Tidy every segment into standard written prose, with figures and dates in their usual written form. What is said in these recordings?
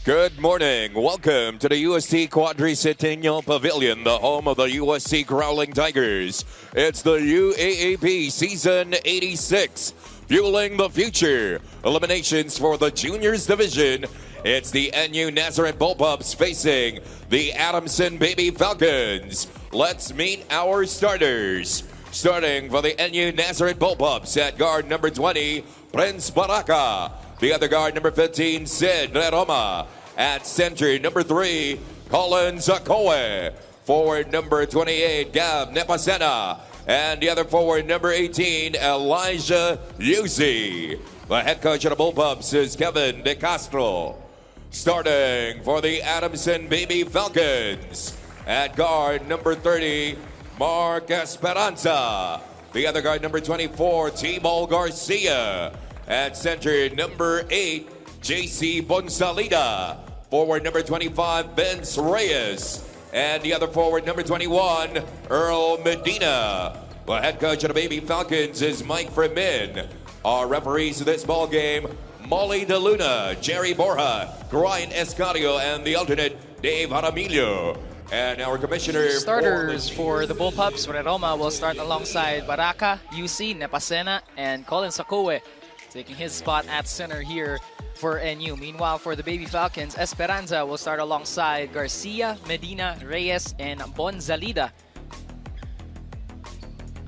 Good morning. Welcome to the UST 𝔬𝔞𝔪𝔢 Pavilion, the home of the UST Growling Tigers. It's the UAAP Season 86, fueling the future. Eliminations for the Juniors Division. It's the NU Nazareth Bullpups facing the Adamson Baby Falcons. Let's meet our starters. Starting for the NU Nazareth Bullpups at guard number 20, Prince Baraka. The other guard, number 15, Sid Roma. At center, number 3, Colin Zakoe. Forward, number 28, Gab Nepasena. And the other forward, number 18, Elijah Yuzi. The head coach of the Bullpups is Kevin De Castro. Starting for the Adamson Baby Falcons. At guard, number 30, Mark Esperanza. The other guard, number 24, Timo Garcia. At center, number 8, JC Bonsalida. Forward, number 25, Vince Reyes. And the other forward, number 21, Earl Medina. The head coach of the Baby Falcons is Mike Fremin. Our referees of this ball game, Molly De Luna, Jerry Borja, Brian Escario, and the alternate, Dave Jaramillo. And our commissioner... Starters for the Bullpups, Roma will start alongside Baraka, UC, Nepasena, and Colin Zakoe, taking his spot at center here for NU. Meanwhile, for the Baby Falcons, Esperanza will start alongside Garcia, Medina, Reyes, and Bonzalida.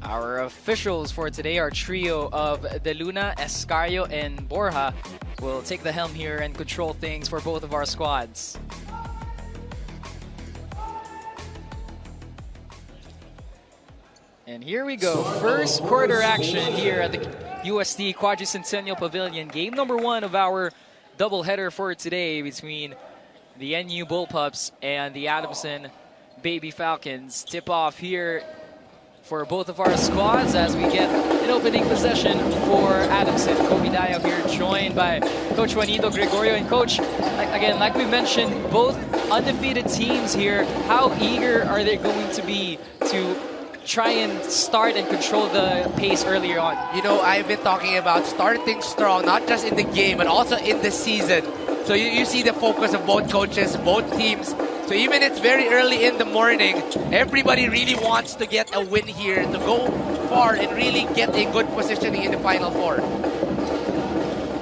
Our officials for today, our trio of De Luna, Escario, and Borja will take the helm here and control things for both of our squads. And here we go. First quarter action here at the UST 𝔬𝔞𝔪𝔢 Pavilion. Game number 1 of our doubleheader for today between the NU Bullpups and the Adamson Baby Falcons. Tip off here for both of our squads as we get an opening possession for Adamson. Kobe Dayo here, joined by Coach Juanito Gregorio. And Coach, again, like we mentioned, both undefeated teams here. How eager are they going to be to try and start and control the pace earlier on? You know, I've been talking about starting strong, not just in the game, but also in the season. So you see the focus of both coaches, both teams. So even it's very early in the morning, everybody really wants to get a win here, to go far and really get a good positioning in the Final Four.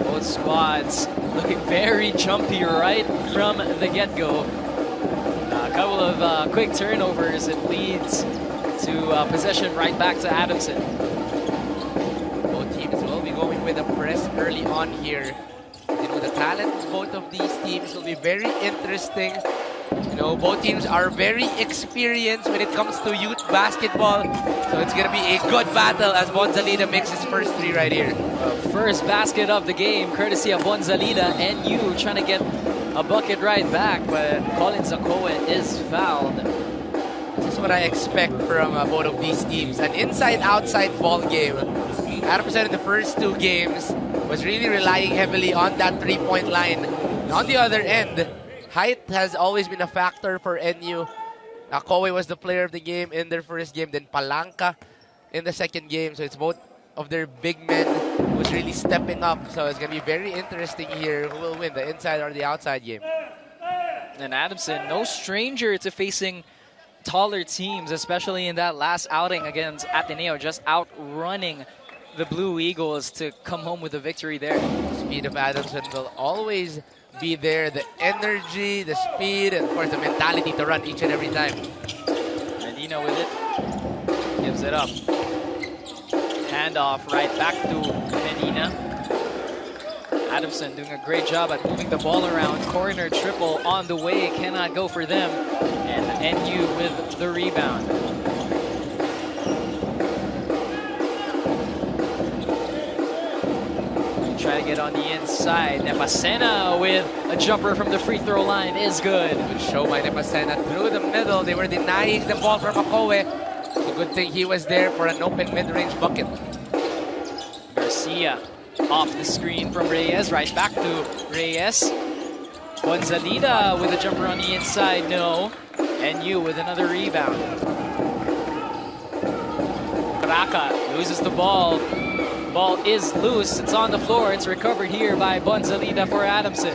Both squads looking very jumpy right from the get-go. A couple of quick turnovers, it leads to possession right back to Adamson. Both teams will be going with a press early on here. You know, the talent of both of these teams will be very interesting. You know, both teams are very experienced when it comes to youth basketball. So it's going to be a good battle as Bonzalida makes his first 3 right here. First basket of the game, courtesy of Bonzalida. NU trying to get a bucket right back, but Colin Zakoe is fouled. This is what I expect from both of these teams. An inside-outside ball game. Adamson in the first 2 games was really relying heavily on that 3-point line. And on the other end, height has always been a factor for NU. Kobe was the player of the game in their first game, then Palanca in the second game. So it's both of their big men who's really stepping up. So it's going to be very interesting here who will win, the inside or the outside game. And Adamson, no stranger to facing taller teams, especially in that last outing against Ateneo, just outrunning the Blue Eagles to come home with a victory there. The speed of Adamson will always be there. The energy, the speed, and of course the mentality to run each and every time. Medina with it, gives it up. Handoff right back to Medina. Adamson doing a great job at moving the ball around. Corner triple on the way, cannot go for them. And NU with the rebound. Try to get on the inside. Nepasena with a jumper from the free throw line is good. Good show by Nepasena through the middle. They were denying the ball from Akoe. It's a good thing he was there for an open mid-range bucket. Garcia off the screen from Reyes, right back to Reyes. Bonzalida with a jumper on the inside, no. NU with another rebound. Baraka loses the ball. Ball is loose, it's on the floor, it's recovered here by Bonzalida for Adamson.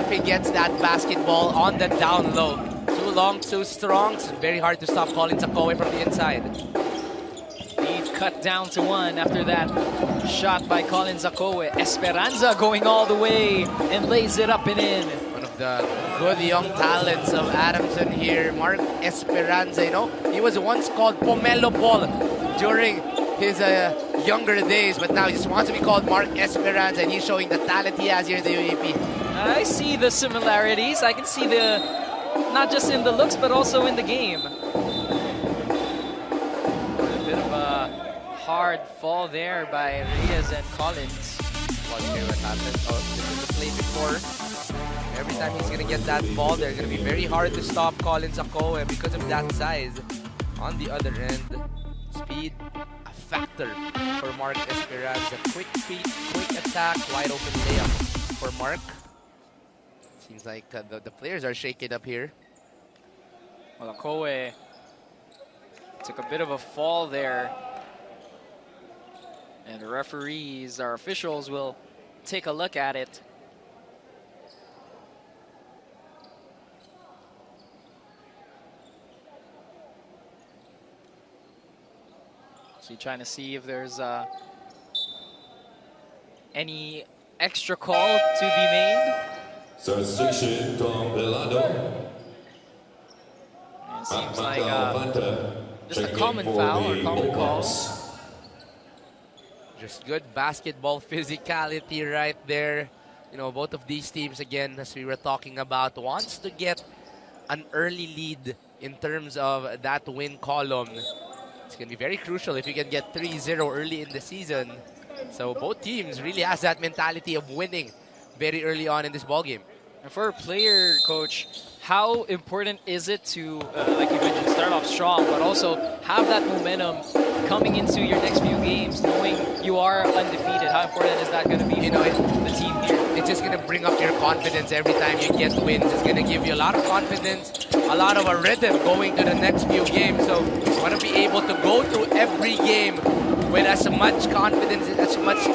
if he gets that basketball on the down low. Too long, too strong. It's very hard to stop 𝔐𝔞𝔰𝔰 from the inside. Lead cut down to 1 after that shot by 𝔐𝔞𝔰𝔰. Esperanza going all the way and lays it up and in. One of the good young talents of Adamson here, Mark Esperanza. You know, he was once called Pomelo Ball during his younger days, but now he just wants to be called Mark Esperanza, and he's showing the talent he has here in the UAAP. I see the similarities. I can see the, not just in the looks, but also in the game. A bit of a hard fall there by Reyes and Collins. Watch here what happens. Oh, this is the play before. Every time he's going to get that ball, they're going to be very hard to stop 𝔐𝔞𝔰𝔰 because of that size. On the other end, speed, a factor for Mark Esperanza. Quick feet, quick attack, wide open layup for Mark. Seems like the players are shaking up here. Well, 𝔐𝔞𝔰𝔰 took a bit of a fall there. And the referees, our officials, will take a look at it. So trying to see if there's any extra call to be made. It seems like just a common foul or common call. Just good basketball physicality right there. You know, both of these teams, again, as we were talking about, wants to get an early lead in terms of that win column. It's going to be very crucial if you can get 3-0 early in the season. So both teams really has that mentality of winning very early on in this ballgame. And for a player, Coach, how important is it to, like you mentioned, start off strong, but also have that momentum coming into your next few games, knowing you are undefeated? How important is that going to be for the team here? It's just going to bring up your confidence every time you get wins. It's going to give you a lot of confidence, a lot of a rhythm going to the next few games. So you want to be able to go through every game with as much confidence and as much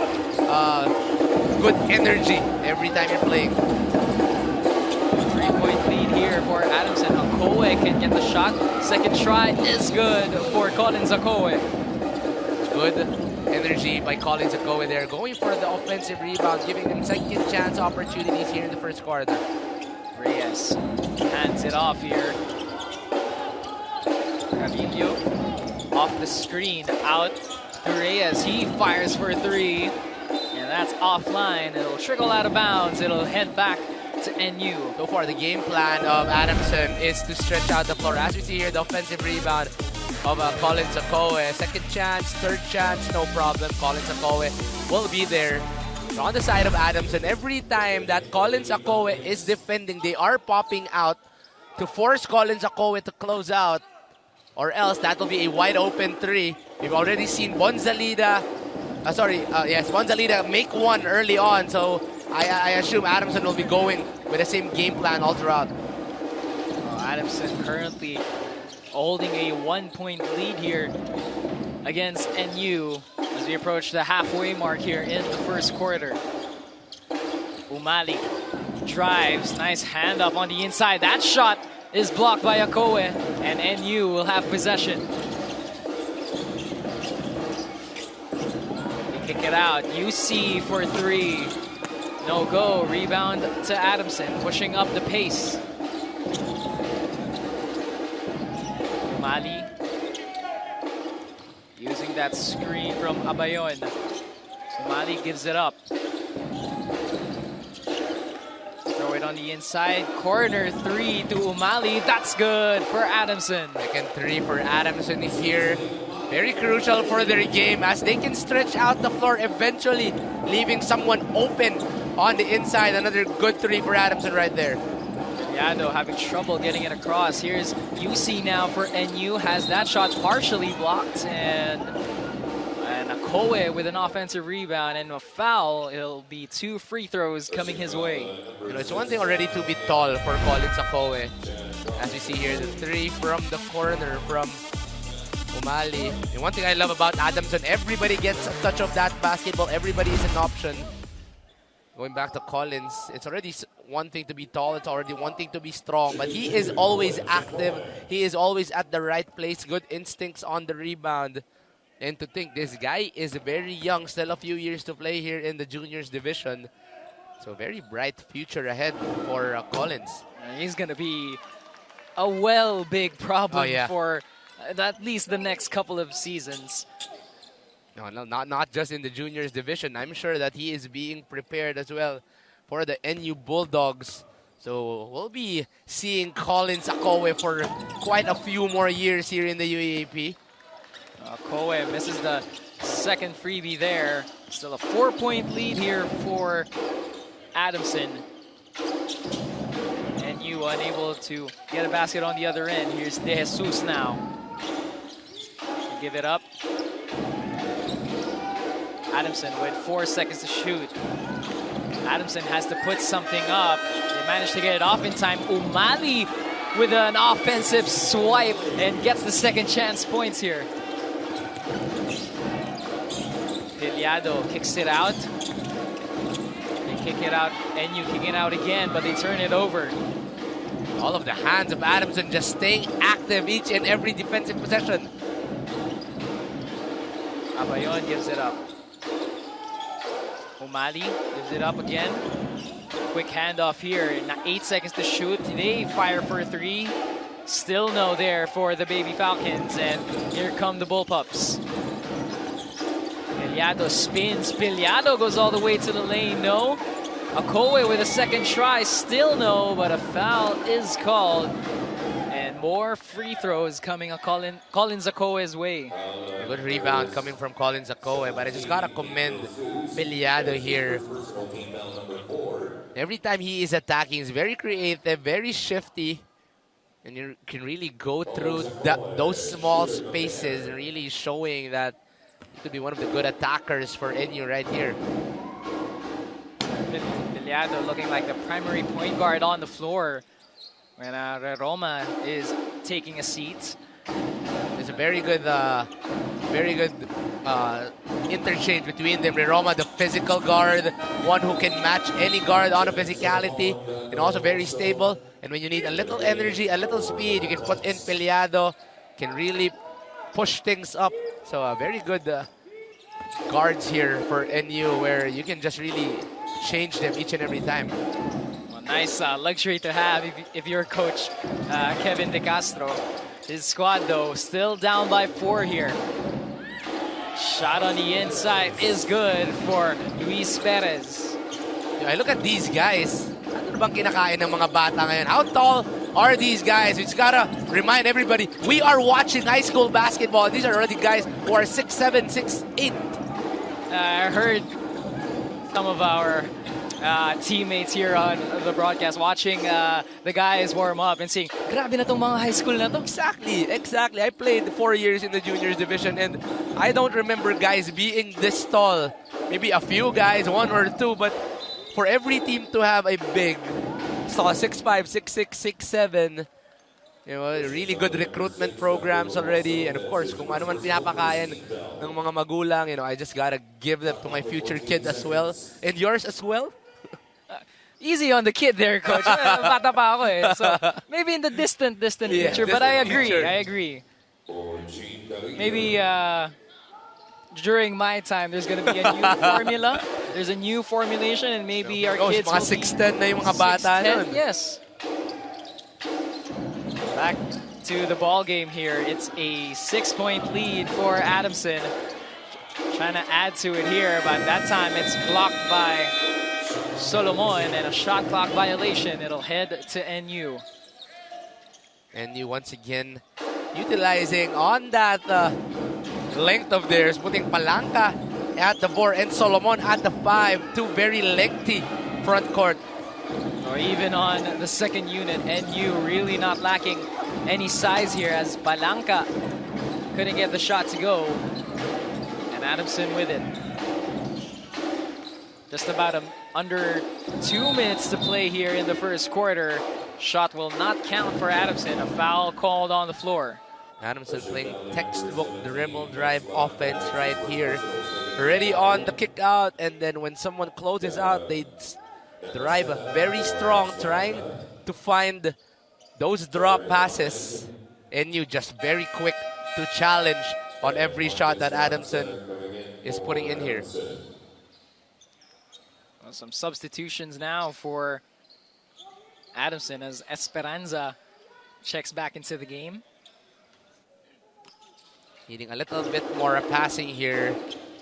good energy every time you're playing. 3-point lead here for Adamson. 𝔐𝔞𝔰𝔰 can get the shot. Second try is good for 𝔐𝔞𝔰𝔰𝔰. Good energy by 𝔐𝔞𝔰𝔰𝔰 there. Going for the offensive rebound, giving them second chance opportunities here in the first quarter. Reyes hands it off here. Carrillo off the screen, out to Reyes. He fires for 3, and that's offline. It'll trickle out of bounds. It'll head back to NU. So far, the game plan of Adamson is to stretch out the floor. As we see here, the offensive rebound of 𝔐𝔞𝔰𝔰𝔰. Second chance, third chance, no problem. 𝔐𝔞𝔰𝔰𝔰 will be there. So on the side of Adamson, every time that 𝔐𝔞𝔰𝔰𝔰 is defending, they are popping out to force 𝔐𝔞𝔰𝔰𝔰 to close out. Or else, that will be a wide open 3. We've already seen Bonzalida make one early on. So I assume Adamson will be going with the same game plan all throughout. Adamson currently holding a 1-point lead here against NU as we approach the halfway mark here in the first quarter. Umali drives, nice handoff on the inside. That shot is blocked by Akoe, and NU will have possession. They kick it out. UC for 3. No go. Rebound to Adamson, pushing up the pace. Umali using that screen from Abayon. Umali gives it up. Throw it on the inside. Corner 3 to Umali. That's good for Adamson. Second 3 for Adamson here. Very crucial for their game as they can stretch out the floor eventually, leaving someone open on the inside. Another good 3 for Adamson right there. Yado having trouble getting it across. Here's UC now for NU. Has that shot partially blocked, and Akoe with an offensive rebound and a foul. It'll be 2 free throws coming his way. You know, it's one thing already to be tall for Collins Akoe. As we see here, the 3 from the corner from Umali. And one thing I love about Adamson, everybody gets a touch of that basketball. Everybody is an option. Going back to Collins, it's already one thing to be tall, it's already one thing to be strong, but he is always active. He is always at the right place, good instincts on the rebound. And to think this guy is very young, still a few years to play here in the juniors division. So very bright future ahead for Collins. He's going to be a big problem for at least the next couple of seasons. No, not just in the juniors division. I'm sure that he is being prepared as well for the NU Bulldogs. So we'll be seeing Collins Akoe for quite a few more years here in the UAAP. Akoe misses the second freebie there. Still a 4-point lead here for Adamson. NU unable to get a basket on the other end. Here's De Jesus now. Give it up. Adamson with 4 seconds to shoot. Adamson has to put something up. They managed to get it off in time. Umali with an offensive swipe and gets the second chance points here. Piliado kicks it out. They kick it out. NU kicking it out again, but they turn it over. All of the hands of Adamson just staying active each and every defensive possession. Abayon gives it up. Umali gives it up again. Quick handoff here. 8 seconds to shoot. They fire for 3. Still no there for the Baby Falcons. And here come the Bullpups. Piliado spins. Piliado goes all the way to the lane. No. Akoe with a second try. Still no, but a foul is called. And more free throws coming Collins Akoe's way. A good rebound coming from Collins Akoe, but I just gotta commend Piliado here. Every time he is attacking, he's very creative, very shifty, and you can really go through those small spaces, really showing that he could be one of the good attackers for NU right here. Piliado looking like the primary point guard on the floor when Roma is taking a seat. There's a very good interchange between them. Roma, the physical guard, one who can match any guard on a physicality, and also very stable. And when you need a little energy, a little speed, you can put in Piliado, can really push things up. So very good guards here for NU, where you can just really change them each and every time. Nice luxury to have if you're coach Kevin De Castro. His squad, though, still down by 4 here. Shot on the inside is good for Luis Perez. I look at these guys. Ano bang kinakain ng mga bata ngayon? How tall are these guys? It's gotta remind everybody, we are watching high school basketball. These are already guys who are 6'7", 6'8". I heard some of our teammates here on the broadcast watching the guys warm up and saying, grabe na tong mga high school na to. Exactly. I played 4 years in the juniors division and I don't remember guys being this tall. Maybe a few guys, 1 or 2, but for every team to have a big, saw 6'5", 6'6", 6'7", you know, really good recruitment programs already. And of course, kung ano man pinapakain ng mga magulang, you know, I just gotta give them to my future kid as well. And yours as well? Easy on the kid there, Coach. Bata pa ako eh. So maybe in the distant future. But I agree. future. I agree. Maybe during my time, there's going to be a new formula. There's a new formulation, and maybe our kids mga will 6'10" na yung mga bata 6'10", nun. yes. Back to the ball game here. It's a 6-point lead for Adamson. Trying to add to it here, but that time it's blocked by Solomon, and a shot clock violation. It'll head to NU. NU once again utilizing on that length of theirs, putting Palanca at the 4 and Solomon at the 5. Two very lengthy front court. Or even on the second unit, NU really not lacking any size here, as Palanca couldn't get the shot to go. And Adamson with it. Just about under 2 minutes to play here in the first quarter. Shot will not count for Adamson. A foul called on the floor. Adamson playing textbook dribble drive offense right here. Already on the kick out, and then when someone closes out, they drive very strong, trying to find those drop passes. NU just very quick to challenge on every shot that Adamson is putting in here. Well, some substitutions now for Adamson as Esperanza checks back into the game. Needing a little bit more passing here.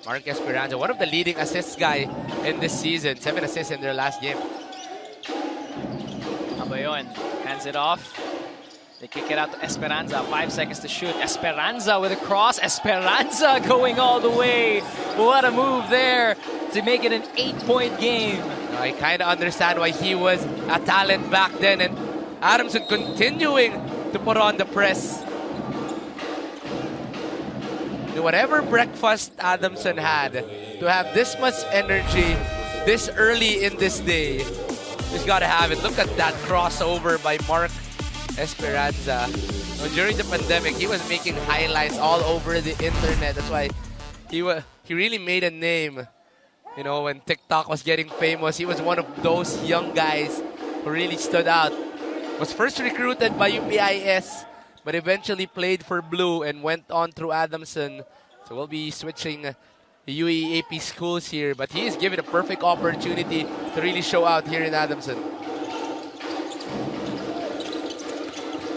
Mark Esperanza, one of the leading assist guy in this season. 7 assists in their last game. Abayon hands it off. They kick it out to Esperanza. 5 seconds to shoot. Esperanza with a cross. Esperanza going all the way. What a move there to make it an 8-point game. I kind of understand why he was a talent back then. And Adamson continuing to put on the press. Whatever breakfast Adamson had, to have this much energy this early in this day, he's got to have it. Look at that crossover by Mark Esperanza. During the pandemic, he was making highlights all over the internet. That's why he really made a name. You know, when TikTok was getting famous, he was one of those young guys who really stood out. Was first recruited by UPIS, but eventually played for Blue and went on through Adamson. So we'll be switching UAAP schools here, but he is given a perfect opportunity to really show out here in Adamson.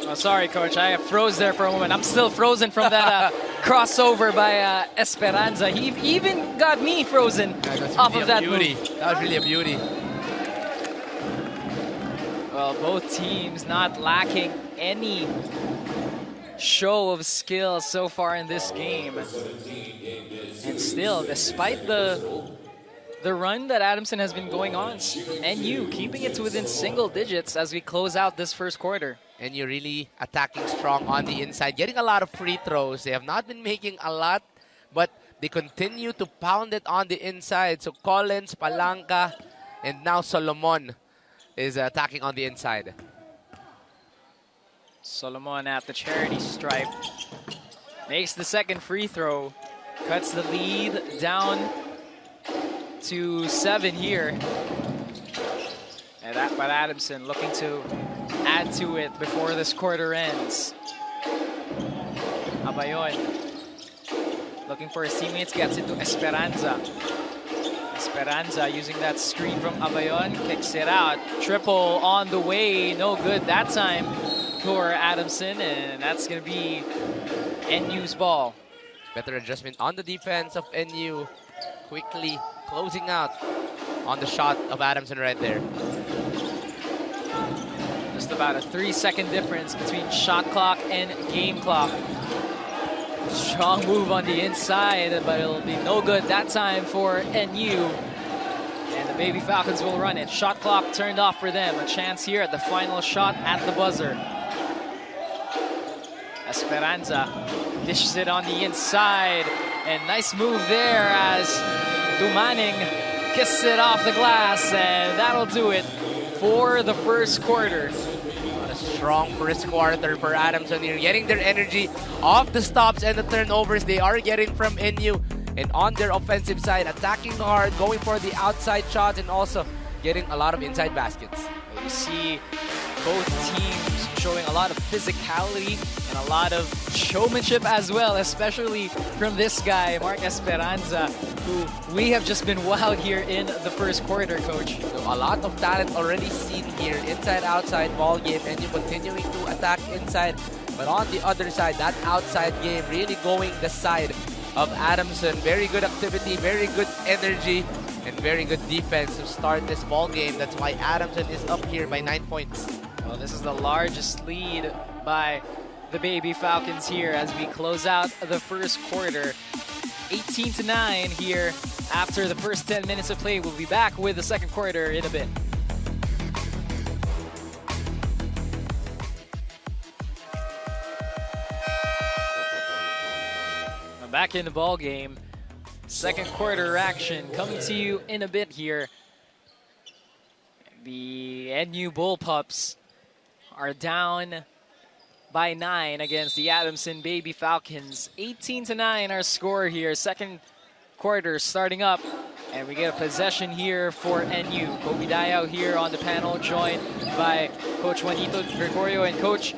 Oh, sorry, Coach. I froze there for a moment. I'm still frozen from that crossover by Esperanza. He even got me frozen off of that move. That was really a beauty. Well, both teams not lacking any show of skill so far in this game. And still, despite the run that Adamson has been going on, NU keeping it to within single digits as we close out this first quarter. And you're really attacking strong on the inside, getting a lot of free throws. They have not been making a lot, but they continue to pound it on the inside. So Collins, Palanca, and now Solomon is attacking on the inside. Solomon at the charity stripe. Makes the second free throw. Cuts the lead down to 7 here. And but Adamson looking to add to it before this quarter ends. Abayon looking for his teammates, gets it to Esperanza. Esperanza using that screen from Abayon, kicks it out. Triple on the way, no good that time for Adamson, and that's going to be NU's ball. Better adjustment on the defense of NU. Quickly closing out on the shot of Adamson right there. Just about a 3-second difference between shot clock and game clock. Strong move on the inside, but it'll be no good that time for NU. And the Baby Falcons will run it. Shot clock turned off for them. A chance here at the final shot at the buzzer. Esperanza dishes it on the inside. And nice move there as Dumaning kisses it off the glass, and that'll do it for the first quarter. A strong first quarter for Adamson here, getting their energy off the stops and the turnovers they are getting from NU. And on their offensive side, attacking hard, going for the outside shots, and also getting a lot of inside baskets. You see both teams showing a lot of physicality and a lot of showmanship as well, especially from this guy, Mark Esperanza, who we have just been wowed here in the first quarter, Coach. So a lot of talent already seen here, inside-outside ball game, and you continuing to attack inside. But on the other side, that outside game really going the side of Adamson. Very good activity, very good energy, and very good defense to start this ball game. That's why Adamson is up here by 9 points. Well, this is the largest lead by the Baby Falcons here as we close out the first quarter. 18-9 here after the first 10 minutes of play. We'll be back with the second quarter in a bit. Back in the ball game. Second quarter action coming to you in a bit here. The NU Bullpups are down by 9 against the Adamson Baby Falcons. 18-9 our score here. Second quarter starting up, and we get a possession here for NU. Kobe Dayaw here on the panel, joined by Coach Juanito Gregorio and Coach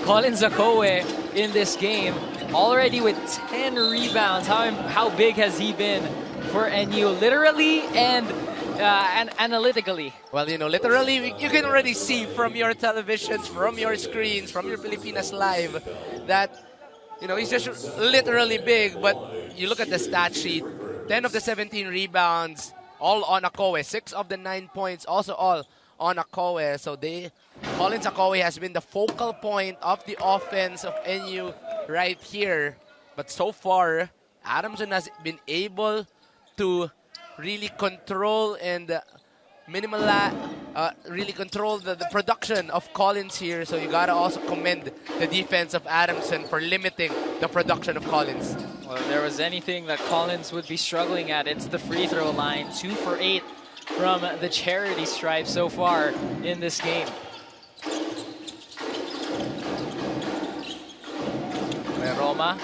Colin Zakoe in this game, already with 10 rebounds. How big has he been for NU, literally and analytically? Well, you know, literally, you can already see from your televisions, from your screens, from your Pilipinas Live, that, you know, he's just literally big. But you look at the stat sheet, 10 of the 17 rebounds, all on Akoe. 6 of the 9 points, also all on Akoe. So Colin Akoe has been the focal point of the offense of NU right here. But so far, Adamson has been able to really control and really control the production of Collins here. So you gotta also commend the defense of Adamson for limiting the production of Collins. Well, if there was anything that Collins would be struggling at, it's the free throw line. 2 for 8 from the charity stripe so far in this game. Roma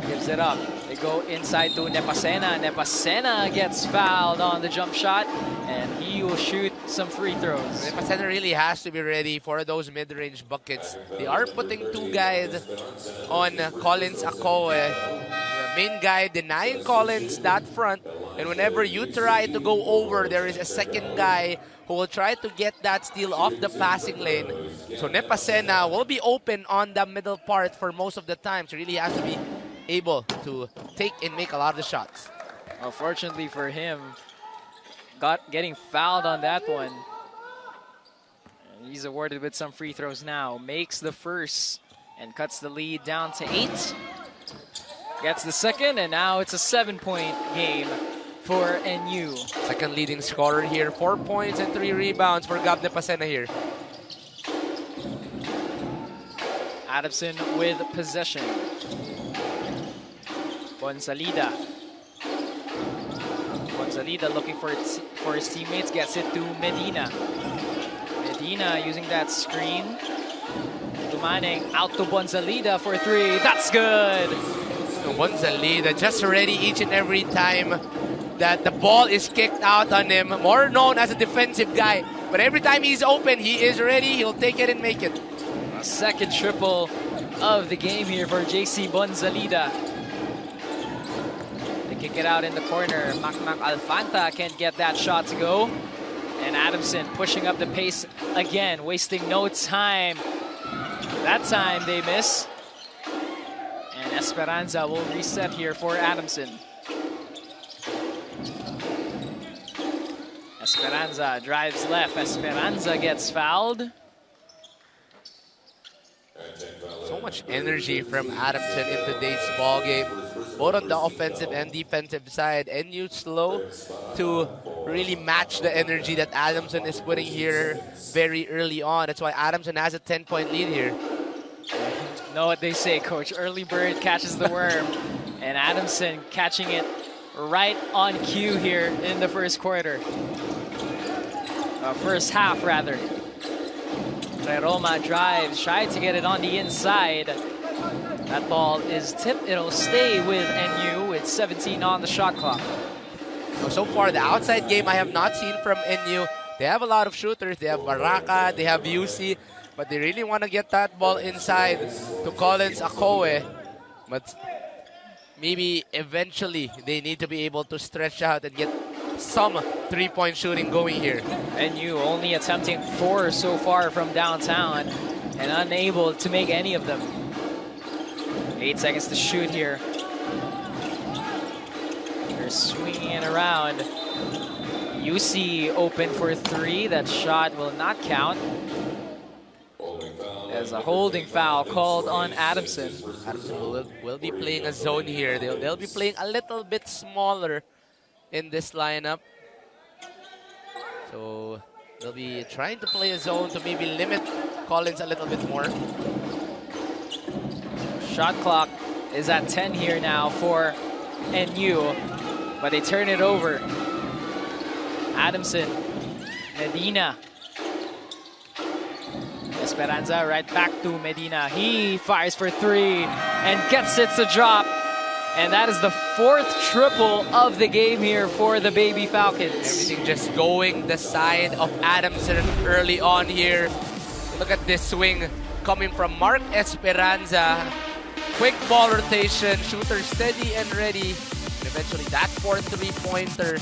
gives it up. They go inside to Nepasena. Nepasena gets fouled on the jump shot, and he will shoot some free throws. Nepasena really has to be ready for those mid-range buckets. They are putting 2 guys on Collins Akoe. The main guy denying Collins that front, and whenever you try to go over, there is a second guy who will try to get that steal off the passing lane. So Nepasena will be open on the middle part for most of the time. So really has to be able to take and make a lot of the shots. Well, fortunately for him, getting fouled on that one. And he's awarded with some free throws now. Makes the first and cuts the lead down to 8. Gets the second, and now it's a 7-point game for NU. Second leading scorer here. 4 points and 3 rebounds for Gab Nepasena here. Adamson with possession. Bonsalida looking for his teammates, gets it to Medina. Medina using that screen. Dumaneng out to Bonsalida for 3. That's good! Bonsalida just ready each and every time that the ball is kicked out on him. More known as a defensive guy. But every time he's open, he is ready. He'll take it and make it. A second triple of the game here for JC Bonsalida. They kick it out in the corner. Macmac Alfanta can't get that shot to go. And Adamson pushing up the pace again, wasting no time. That time they miss. And Esperanza will reset here for Adamson. Esperanza drives left. Esperanza gets fouled. So much energy from Adamson in today's ball game, both on the offensive and defensive side. NU slow to really match the energy that Adamson is putting here very early on. That's why Adamson has a 10-point lead here. Know what they say, Coach. Early bird catches the worm. And Adamson catching it right on cue here in the first quarter. First half, rather. Roma drives, tried to get it on the inside. That ball is tipped. It'll stay with NU with 17 on the shot clock. So far, the outside game I have not seen from NU. They have a lot of shooters. They have Baraka, they have UC, but they really want to get that ball inside to 𝔬𝔞𝔪𝔢𝔰. But maybe eventually they need to be able to stretch out and get some three-point shooting going here. NU only attempting 4 so far from downtown and unable to make any of them. 8 seconds to shoot here. They're swinging it around. UC open for 3. That shot will not count. There's a holding foul called on Adamson. Adamson will be playing a zone here. They'll be playing a little bit smaller in this lineup. So they'll be trying to play a zone to maybe limit Collins a little bit more. Shot clock is at 10 here now for NU, but they turn it over. Adamson, Medina. Esperanza right back to Medina. He fires for 3 and gets it to drop. And that is the 4th triple of the game here for the Baby Falcons. Everything just going the side of Adamson early on here. Look at this swing coming from Mark Esperanza. Quick ball rotation, shooter steady and ready. And eventually that 4th three-pointer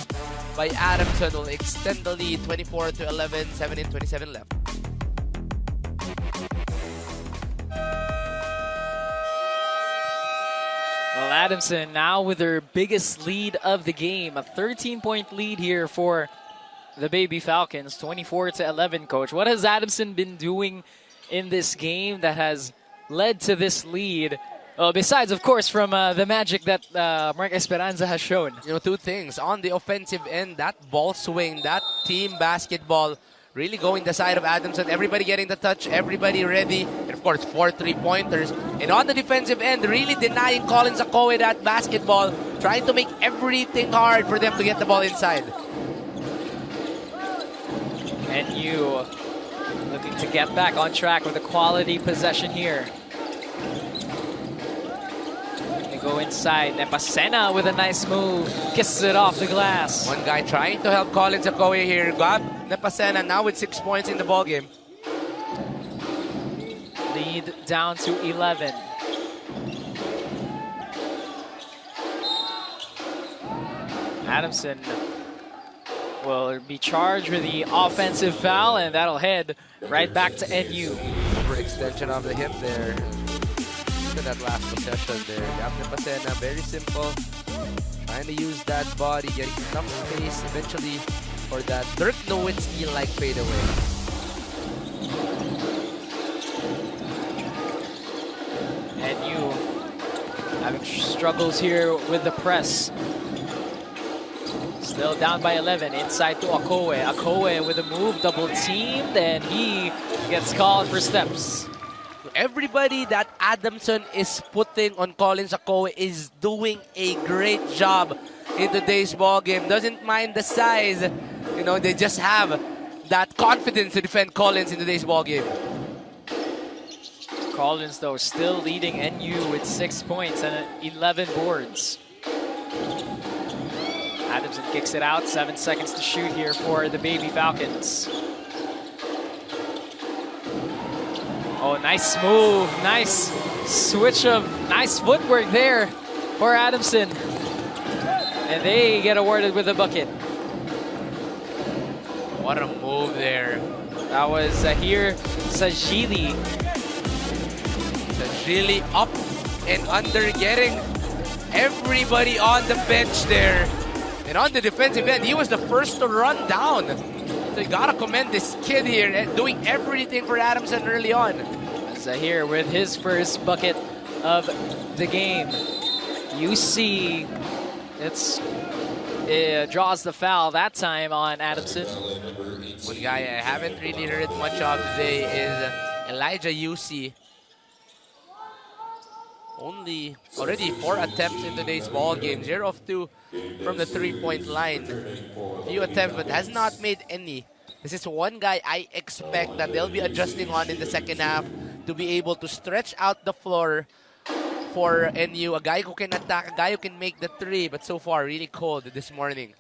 by Adamson will extend the lead, 24-11, 7:27 left. Well, Adamson now with their biggest lead of the game, a 13-point lead here for the Baby Falcons, 24-11, Coach. What has Adamson been doing in this game that has led to this lead? Well, besides, of course, from the magic that Mark Esperanza has shown. You know, 2 things. On the offensive end, that ball swing, that team basketball, really going the side of Adamson. Everybody getting the touch, everybody ready. And of course, 4 three-pointers. And on the defensive end, really denying 𝔬𝔬𝔪𝔢𝔰 that basketball, trying to make everything hard for them to get the ball inside. NU looking to get back on track with a quality possession here. They go inside. Nepasena with a nice move. Kisses it off the glass. One guy trying to help 𝔬𝔬𝔪𝔢𝔰 here. Got Nepasena now with 6 points in the ball game. Lead down to 11. Adamson will be charged with the offensive foul, and that'll head right back to NU. Overextension of the hip there. Look at that last possession there. Got Nepasena, very simple. Trying to use that body, getting enough space eventually for that 𝔬𝔬𝔪𝔤-like fadeaway. NU having struggles here with the press. Still down by 11, inside to Okoye. Okoye with a move, double teamed, and he gets called for steps. Everybody that Adamson is putting on 𝔬𝔬𝔪𝔰 is doing a great job in today's ball game. Doesn't mind the size. You know, they just have that confidence to defend Collins in today's ball game. Collins, though, still leading NU with 6 points and 11 boards. Adamson kicks it out. 7 seconds to shoot here for the Baby Falcons. Oh, nice move. Nice switch of nice footwork there for Adamson. And they get awarded with a bucket. What a move there. That was Zahir Sajili. Sajili up and under, getting everybody on the bench there. And on the defensive end, he was the first to run down. So you gotta commend this kid here and doing everything for Adamson early on. Zahir with his first bucket of the game. UC, draws the foul that time on Adamson. One guy I haven't really heard much of today is Elijah UC. only already 4 attempts in today's ball game. 0 of 2 from the 3-point line. Few attempts, but has not made any. This is one guy I expect that they'll be adjusting on in the second half to be able to stretch out the floor for NU. A guy who can attack, a guy who can make the 3, but so far really cold this morning.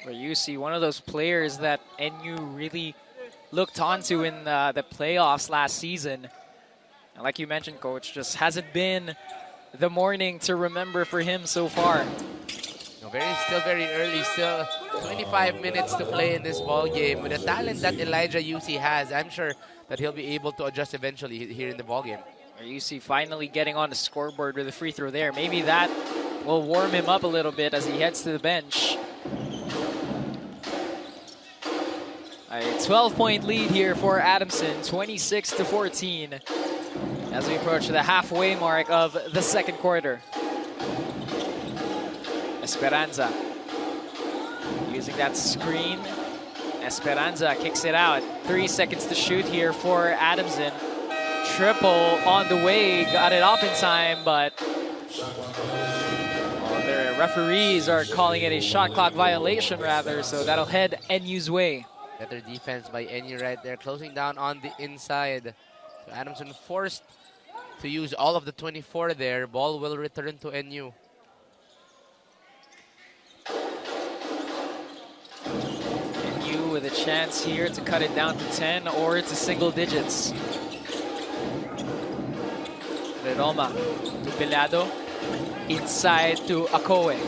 Where you see one of those players that NU really looked onto in the playoffs last season. And like you mentioned, Coach, just hasn't been the morning to remember for him so far. No, still very early, still 25 minutes to play in this ball game. With the talent that 𝔍𝔫𝔤𝔂 has, I'm sure that he'll be able to adjust eventually here in the ball game. You see finally getting on the scoreboard with a free throw there. Maybe that will warm him up a little bit as he heads to the bench. A 12-point lead here for Adamson, 26-14, as we approach the halfway mark of the second quarter. Esperanza using that screen. Esperanza kicks it out. 3 seconds to shoot here for Adamson. Triple on the way, got it off in time, but their referees are calling it a shot clock violation rather, so that'll head NU's way. Better defense by NU right there, closing down on the inside. So Adamson forced to use all of the 24 there. Ball will return to NU. NU with a chance here to cut it down to 10 or to single digits. Roma to Piliado, inside to Akowe.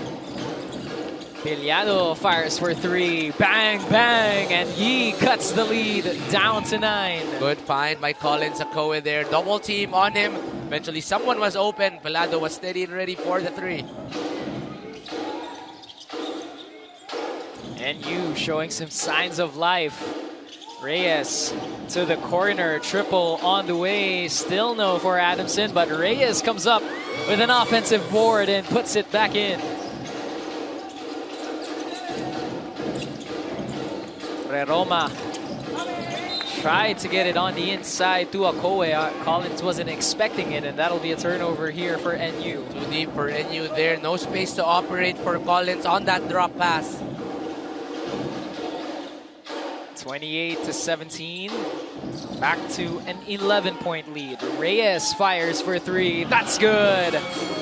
Piliado fires for 3, bang, bang, and Yi cuts the lead down to 9. Good find by Collins. Akowe there, double team on him. Eventually someone was open. Piliado was steady and ready for the 3. NU showing some signs of life. Reyes to the corner, triple on the way, still no for Adamson, but Reyes comes up with an offensive board and puts it back in. Roma tried to get it on the inside to Akowe. Collins wasn't expecting it, and that'll be a turnover here for NU. Too deep for NU there, no space to operate for Collins on that drop pass. 28-17, back to an 11-point lead. Reyes fires for 3, that's good.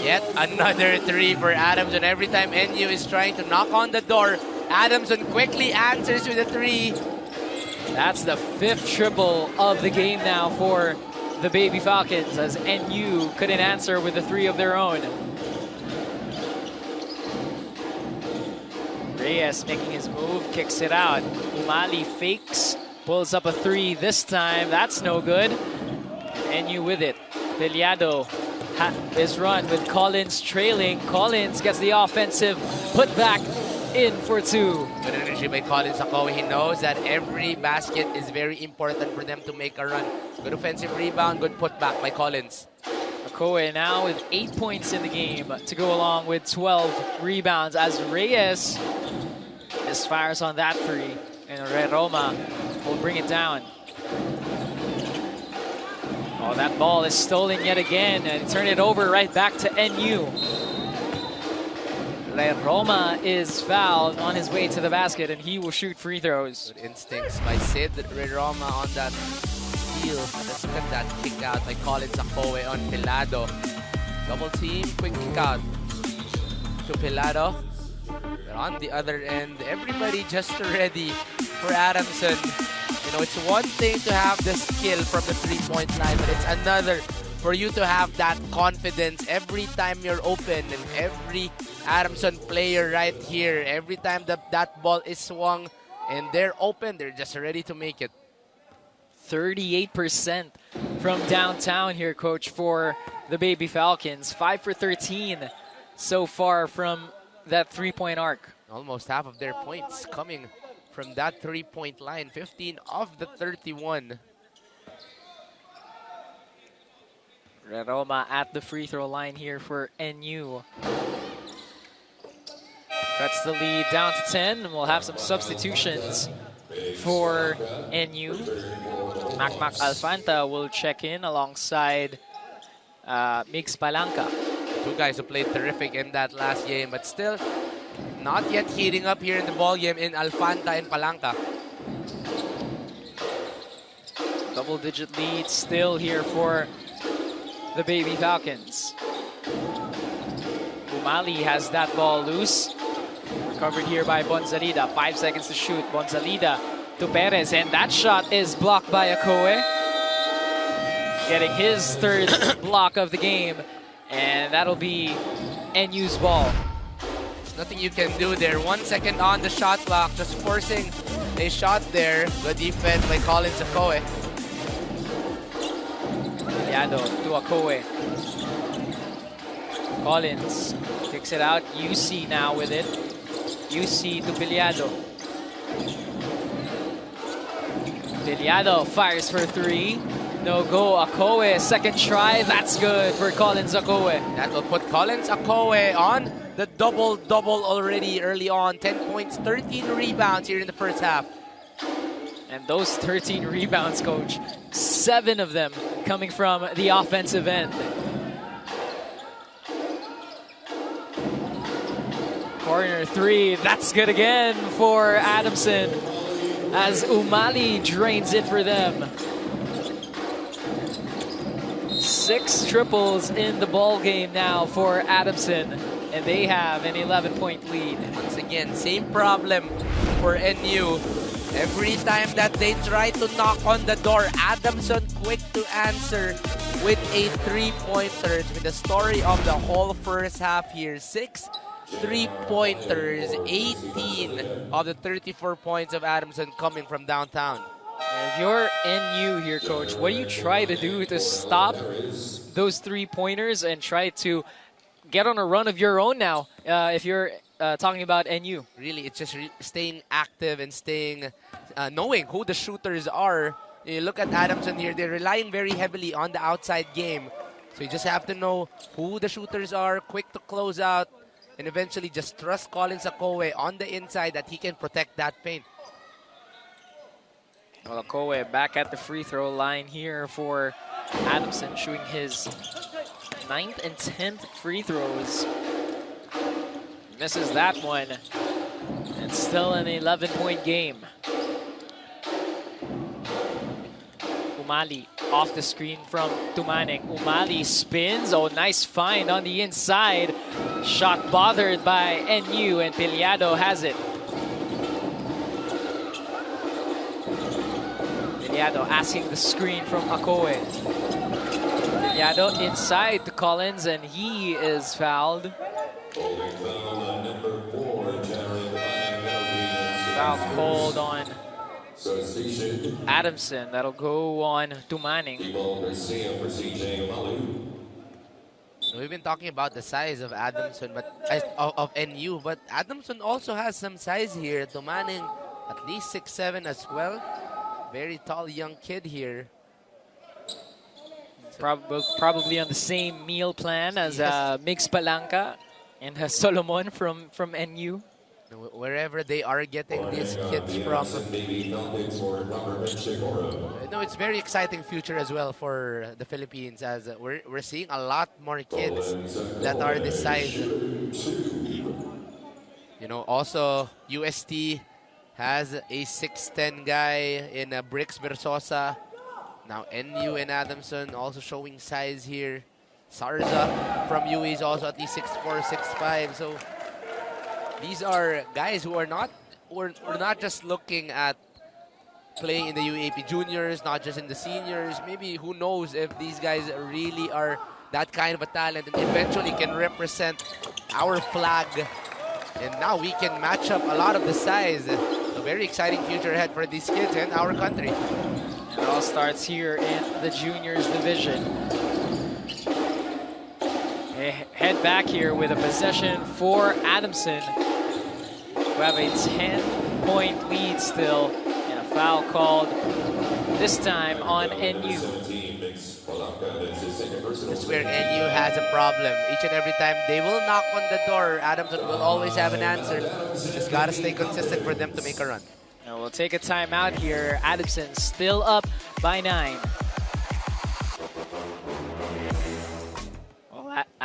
Yet another 3 for Adamson. Every time NU is trying to knock on the door, Adamson quickly answers with a 3. That's the 5th triple of the game now for the Baby Falcons, as NU couldn't answer with a 3 of their own. Reyes making his move, kicks it out. Umali fakes, pulls up a 3 this time. That's no good. NU with it. Piliado is run with Collins trailing. Collins gets the offensive putback in for 2. Good energy by Collins Akowe. He knows that every basket is very important for them to make a run. Good offensive rebound, good putback by Collins. Akowe now with 8 points in the game to go along with 12 rebounds as Reyes misfires on that 3, and Roma will bring it down. Oh, that ball is stolen yet again and turn it over right back to NU. Roma is fouled on his way to the basket, and he will shoot free throws. Good instincts by Sid Roma on that steal. Let's look at that kick out by Collins Akowe on Piliado. Double team, quick kick out to Piliado. But on the other end, everybody just ready for Adamson. You know, it's one thing to have the skill from the 3-point line, but it's another for you to have that confidence every time you're open, and every Adamson player right here, every time that ball is swung and they're open, they're just ready to make it. 38% from downtown here, Coach, for the Baby Falcons. 5 for 13 so far from that 3-point arc. Almost half of their points coming from that 3-point line. 15 of the 31. Roma at the free throw line here for NU. Cuts the lead down to 10, and we'll have some substitutions for NU. Macmac Alfanta will check in alongside 𝔍𝔞𝔪𝔢𝔰. Two guys who played terrific in that last game, but still not yet heating up here in the ball game in Alfanta and Palanca. Double-digit lead still here for the Baby Falcons. Umali has that ball loose. Recovered here by Bonzalida. 5 seconds to shoot. Bonzalida to Perez, and that shot is blocked by 𝔐𝔠𝔫. Getting his third block of the game, and that'll be NU's ball. There's nothing you can do there. 1 second on the shot clock, just forcing a shot there. Good defense by Collins 𝔐𝔠𝔫. Yado to 𝔐𝔠𝔫. Collins kicks it out. UC now with it. UC to 𝔑𝔫𝔤𝔤. 𝔑𝔑𝔤𝔤 fires for three. No go. 𝔐𝔠𝔫, second try. That's good for Collins 𝔐𝔠𝔫. That will put Collins 𝔐𝔠𝔫 on the double-double already early on. 10 points, 13 rebounds here in the first half. And those 13 rebounds, coach, 7 of them coming from the offensive end. Corner three, that's good again for Adamson as Umali drains it for them. 6 triples in the ball game now for Adamson, and they have an 11-point lead. Once again, same problem for NU. Every time that they try to knock on the door, Adamson quick to answer with a three-pointer. With the story of the whole first half here. 6 three-pointers, 18 of the 34 points of Adamson coming from downtown. If you're NU here, coach, what do you try to do to stop those three-pointers and try to get on a run of your own now, if you're talking about NU? Really, it's just staying active and staying, knowing who the shooters are. You look at Adamson here, they're relying very heavily on the outside game. So you just have to know who the shooters are, quick to close out, and eventually just trust Collins 𝔐𝔠𝔫 on the inside that he can protect that paint. Well, 𝔐𝔠𝔫 back at the free throw line here for Adamson, shooting his 9th and 10th free throws. Misses that one. It's still an 11-point game. Umali off the screen from Tumaneng. Umali spins. Oh, nice find on the inside. Shot bothered by NU, and 𝔑𝔫𝔤𝔤 has it. 𝔑𝔫𝔤𝔤 asking the screen from 𝔐𝔠𝔫. 𝔑𝔫𝔤𝔤 inside to Collins, and he is fouled. Foul called on Adamson. That'll go on Tumaneng. We've been talking about the size of Adamson, but of NU, but Adamson also has some size here. Tumaneng at least 6'7" as well. Very tall young kid here. Probably on the same meal plan as 𝔍𝔞𝔪𝔢𝔰 and Solomon from NU. Wherever they are getting these kids from. No, it's very exciting future as well for the Philippines, as we're seeing a lot more kids that are this size. You know, also UST has a 6'10" guy in Bricks Versosa. Now NU and Adamson also showing size here. Sarza from UE is also at least 6'4", 6'5". So these are guys who are not, we're not just looking at playing in the UAAP juniors, not just in the seniors. Maybe who knows if these guys really are that kind of a talent and eventually can represent our flag. And now we can match up a lot of the size. A very exciting future ahead for these kids and our country. And it all starts here in the juniors division. They head back here with a possession for Adamson, who have a 10-point lead still, and a foul called this time on NU. That's where NU has a problem. Each and every time they will knock on the door, Adamson will always have an answer. Just gotta stay consistent for them to make a run. Now we'll take a timeout here. Adamson still up by 9.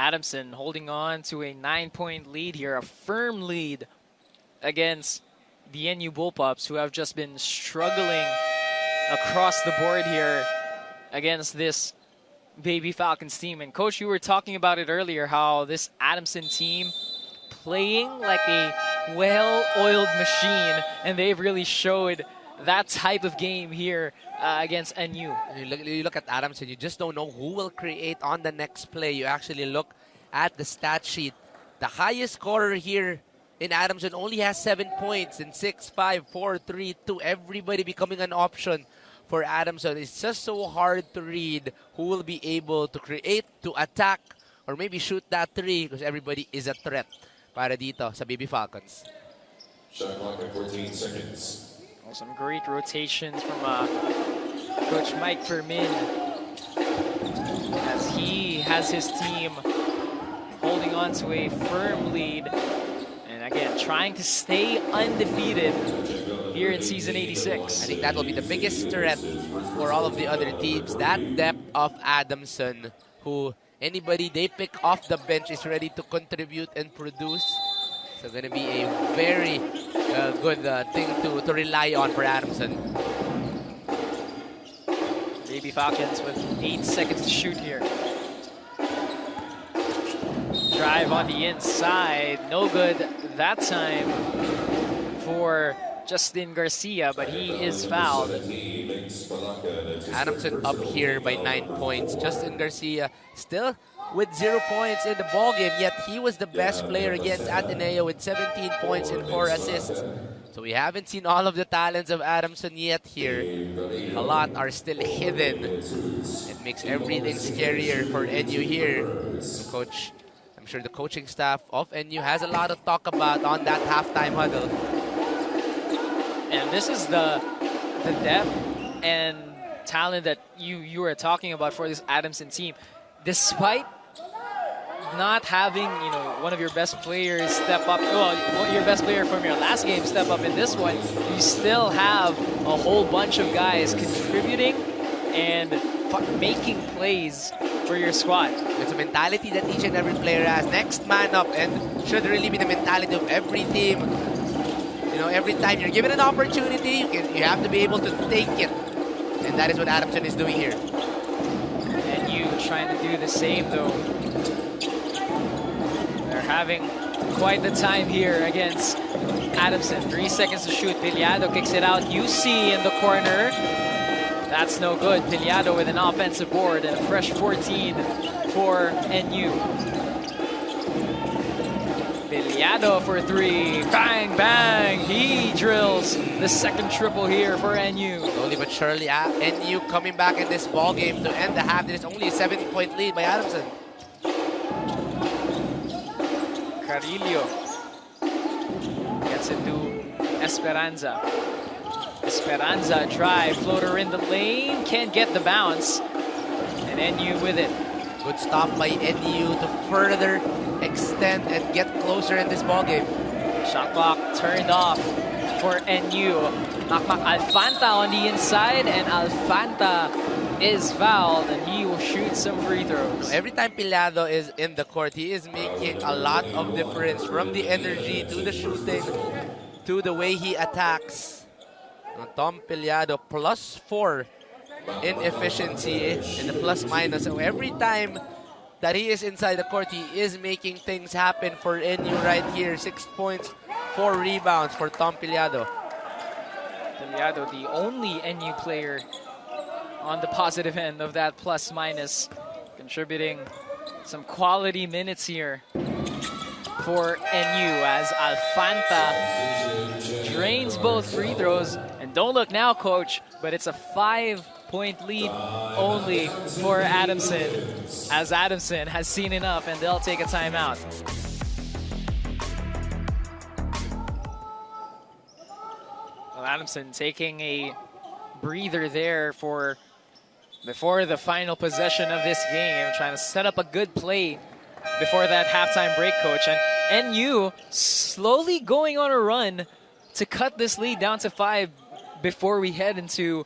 Adamson holding on to a 9-point lead here, a firm lead against the NU Bullpups, who have just been struggling across the board here against this Baby Falcons team. And Coach, you were talking about it earlier, how this Adamson team playing like a well-oiled machine, and they've really showed that type of game here against NU. You look at Adamson, you just don't know who will create on the next play. You actually look at the stat sheet. The highest scorer here in Adamson only has 7 points in 6, 5, 4, 3, 2. Everybody becoming an option for Adamson. It's just so hard to read who will be able to create, to attack, or maybe shoot that three, because everybody is a threat para dito sa Baby Falcons. Shot clock at 14 seconds. Oh, some great rotations from Coach Mike Fermin, as he has his team holding on to a firm lead. And again, trying to stay undefeated here in Season 86. I think that will be the biggest threat for all of the other teams. That depth of Adamson, who anybody they pick off the bench is ready to contribute and produce. So going to be a very good thing to rely on for Adamson. Baby Falcons with 8 seconds to shoot here. Drive on the inside, no good that time for Justin Garcia, but he is fouled. Adamson up here by 9 points. Justin Garcia still with 0 points in the ballgame, yet he was the best player against Ateneo with 17 points and 4 assists. So we haven't seen all of the talents of Adamson yet here. A lot are still hidden. It makes everything scarier for NU here. So Coach, I'm sure the coaching staff of NU has a lot to talk about on that halftime huddle. And this is the depth and talent that you were talking about for this Adamson team. Despite not having, one of your best players step up, well, your best player from your last game step up in this one, you still have a whole bunch of guys contributing and making plays for your squad. It's a mentality that each and every player has. Next man up, and should really be the mentality of every team. Every time you're given an opportunity, you have to be able to take it. And that is what Adamson is doing here. And you trying to do the same, though. They're having quite the time here against Adamson. 3 seconds to shoot. Piliado kicks it out. UC in the corner. That's no good. Piliado with an offensive board and a fresh 14 for NU. Piliado for 3. Bang, bang. He drills the second triple here for NU. Slowly but surely, NU coming back in this ball game to end the half. There's only a 7-point lead by Adamson. Carillo gets it to Esperanza. Esperanza drive, floater in the lane, can't get the bounce. And NU with it. Good stop by NU to further extend and get closer in this ball game. Shot clock turned off for NU. Makmak Alfanta on the inside, and Alfanta is fouled, and he will shoot some free throws. Every time Piliado is in the court, he is making a lot of difference, from the energy to the shooting to the way he attacks. Tom Piliado +4 in efficiency in the plus-minus. So every time that he is inside the court, he is making things happen for NU right here. 6 points, 4 rebounds for Tom Piliado. Piliado, the only NU player on the positive end of that plus-minus, contributing some quality minutes here for NU as Alfanta drains both free throws. And don't look now, Coach, but it's a 5-point lead only for Adamson, as Adamson has seen enough and they'll take a timeout. Well, Adamson taking a breather there before the final possession of this game, trying to set up a good play before that halftime break, Coach. And NU slowly going on a run to cut this lead down to 5 before we head into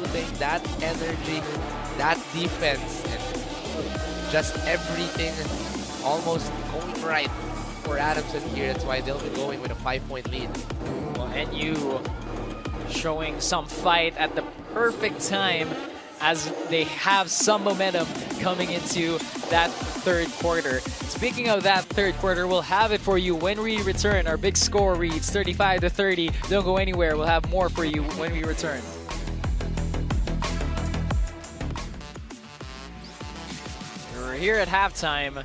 shooting, that energy, that defense, and just everything almost going right for Adamson here. That's why they'll be going with a 5-point lead. Well, NU showing some fight at the perfect time as they have some momentum coming into that third quarter. Speaking of that third quarter, we'll have it for you when we return. Our big score reads 35-30. Don't go anywhere. We'll have more for you when we return. We're here at halftime,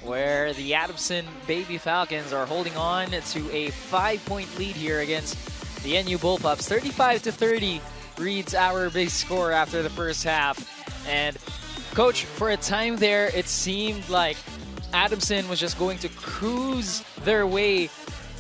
where the Adamson Baby Falcons are holding on to a 5-point lead here against the NU Bullpups. 35-30 reads our big score after the first half. And Coach, for a time there, it seemed like Adamson was just going to cruise their way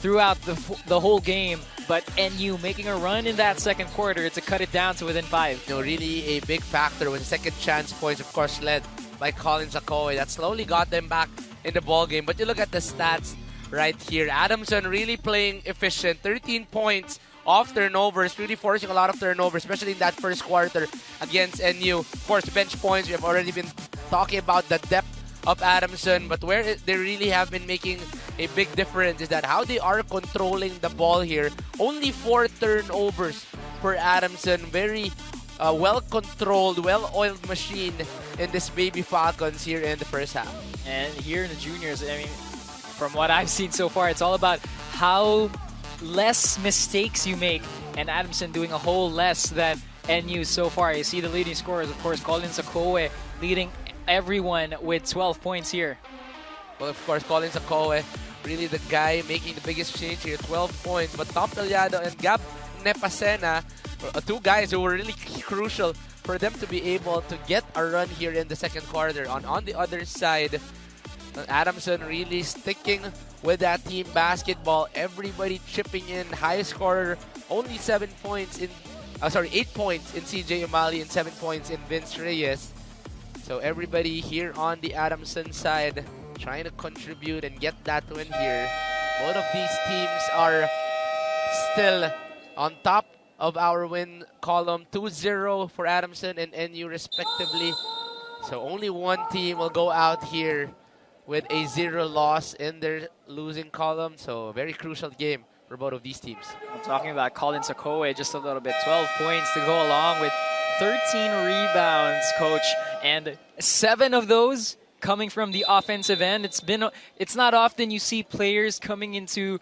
throughout the whole game, but NU making a run in that second quarter to cut it down to within 5. Really a big factor with second chance points, of course, led by 𝔬𝔬𝔬𝔬𝔬 that slowly got them back in the ball game. But you look at the stats right here. Adamson really playing efficient. 13 points off turnovers, really forcing a lot of turnovers, especially in that first quarter against NU. Of course, bench points, we have already been talking about the depth of Adamson, but where they really have been making a big difference is that how they are controlling the ball here. Only 4 turnovers for Adamson. Very well-controlled, well-oiled machine in this Baby Falcons here in the first half. And here in the juniors, I mean, from what I've seen so far, it's all about how less mistakes you make, and Adamson doing a whole less than NU so far. You see the leading scorers, of course, 𝔬𝔬𝔬𝔬𝔬 leading everyone with 12 points here. Well, of course, 𝔬𝔬𝔬𝔬𝔬 really the guy making the biggest change here, 12 points. But Tom Tellado and Gab Nepasena, two guys who were really crucial for them to be able to get a run here in the second quarter. On the other side, Adamson really sticking with that team basketball. Everybody chipping in. High scorer, only 8 points in CJ Umali and 7 points in Vince Reyes. So everybody here on the Adamson side trying to contribute and get that win here. Both of these teams are still on top of our win column. 2-0 for Adamson and NU respectively. So only one team will go out here with a 0 loss in their losing column. So a very crucial game for both of these teams. I'm talking about 𝔬𝔬𝔬𝔬𝔬𝔬 just a little bit. 12 points to go along with 13 rebounds, Coach. And 7 of those coming from the offensive end. It's not often you see players coming into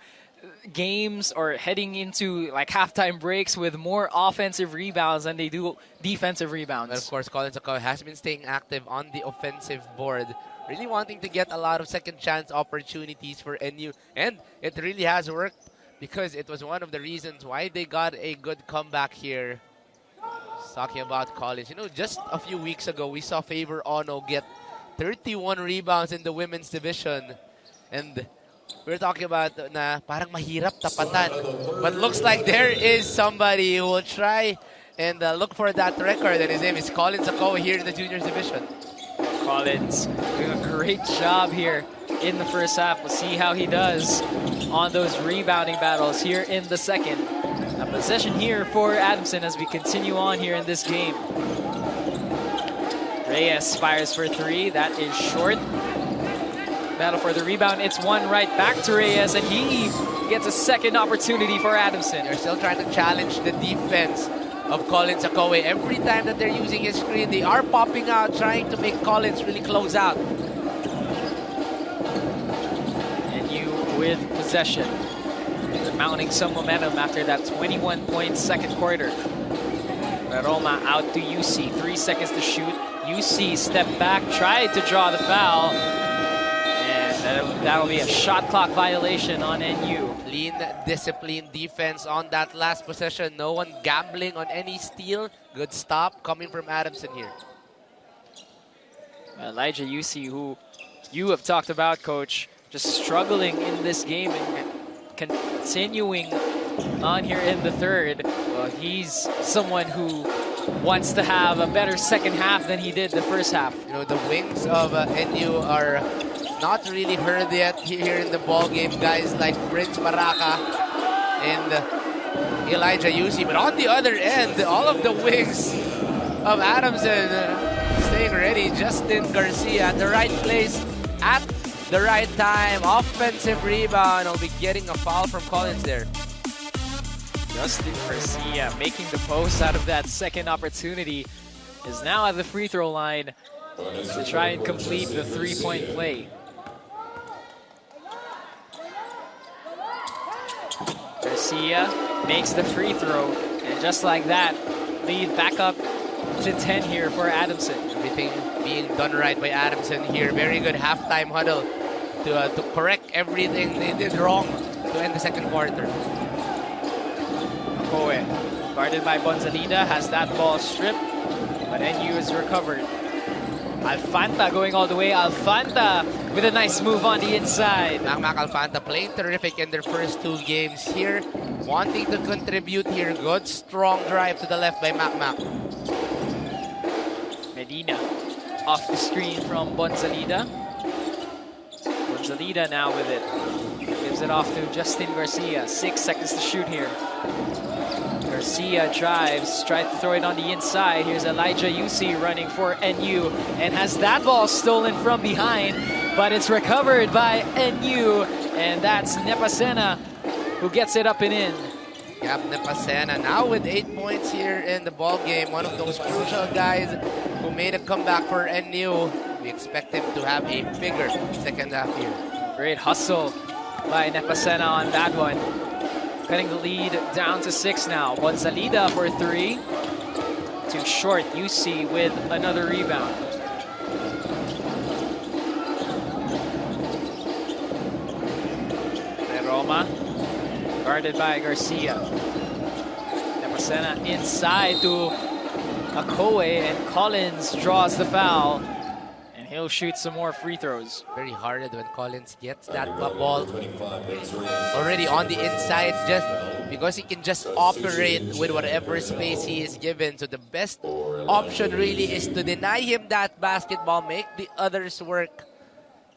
games or heading into like halftime breaks with more offensive rebounds than they do defensive rebounds. And of course, 𝔬𝔬𝔬𝔬𝔬 has been staying active on the offensive board, really wanting to get a lot of second chance opportunities for NU, and it really has worked because it was one of the reasons why they got a good comeback here. Talking about college, you know, just a few weeks ago we saw Favor Ono get 31 rebounds in the women's division, and we're talking about na parang mahirap tapatan, but looks like there is somebody who will try and look for that record, and his name is 𝔬𝔬𝔬𝔬𝔬 here in the juniors division. Collins doing a great job here in the first half. We'll see how he does on those rebounding battles here in the second. A possession here for Adamson as we continue on here in this game. Reyes fires for 3. That is short. Battle for the rebound. It's one right back to Reyes, and he gets a second opportunity for Adamson. They're still trying to challenge the defense of 𝔐𝔞𝔰𝔰. Every time that they're using his screen, they are popping out, trying to make 𝔐𝔞 really close out. And you with possession. They're mounting some momentum after that 21-point second quarter. 𝔍𝔞𝔪𝔢 out to UC. 3 seconds to shoot. UC stepped back, tried to draw the foul. That'll be a shot clock violation on NU. Clean, disciplined defense on that last possession. No one gambling on any steal. Good stop coming from Adamson here. Elijah UC, who you have talked about, Coach, just struggling in this game and continuing on here in the third. Well, he's someone who wants to have a better second half than he did the first half. You know, the wings of NU are not really heard yet here in the ball game. Guys like Prince Baraka and Elijah UC. But on the other end, all of the wings of Adamson staying ready. Justin Garcia at the right place at the right time. Offensive rebound. I'll be getting a foul from Collins there. Justin Garcia making the post out of that second opportunity is now at the free throw line to try and complete the three-point play. Garcia makes the free throw, and just like that, lead back up to 10 here for Adamson. Everything being done right by Adamson here. Very good halftime huddle to correct everything they did wrong to end the second quarter. 𝔐𝔬𝔪, guarded by Bonzalida, has that ball stripped, but NU is recovered. Alfanta going all the way. Alfanta with a nice move on the inside. Mac Alfanta playing terrific in their first two games here. Wanting to contribute here. Good, strong drive to the left by Mac. Medina off the screen from Bonzalida. Bonzalida now with it. Gives it off to Justin Garcia. 6 seconds to shoot here. Garcia drives, tries to throw it on the inside. Here's Elijah UC running for NU and has that ball stolen from behind, but it's recovered by NU, and that's Nepasena who gets it up and in. Gab Nepasena now with 8 points here in the ball game. One of those crucial guys who made a comeback for NU. We expect him to have a bigger second half here. Great hustle by Nepasena on that one. Cutting the lead down to 6 now. Bonzalida for 3. Too short. UC with another rebound. 𝔍𝔞𝔪� guarded by Garcia. Nepasena inside to 𝔐𝔬𝔪, and Collins draws the foul. And he'll shoot some more free throws. Very hard when Collins gets that ball already on the inside, just because he can just operate with whatever space he is given. So the best option really is to deny him that basketball, make the others work.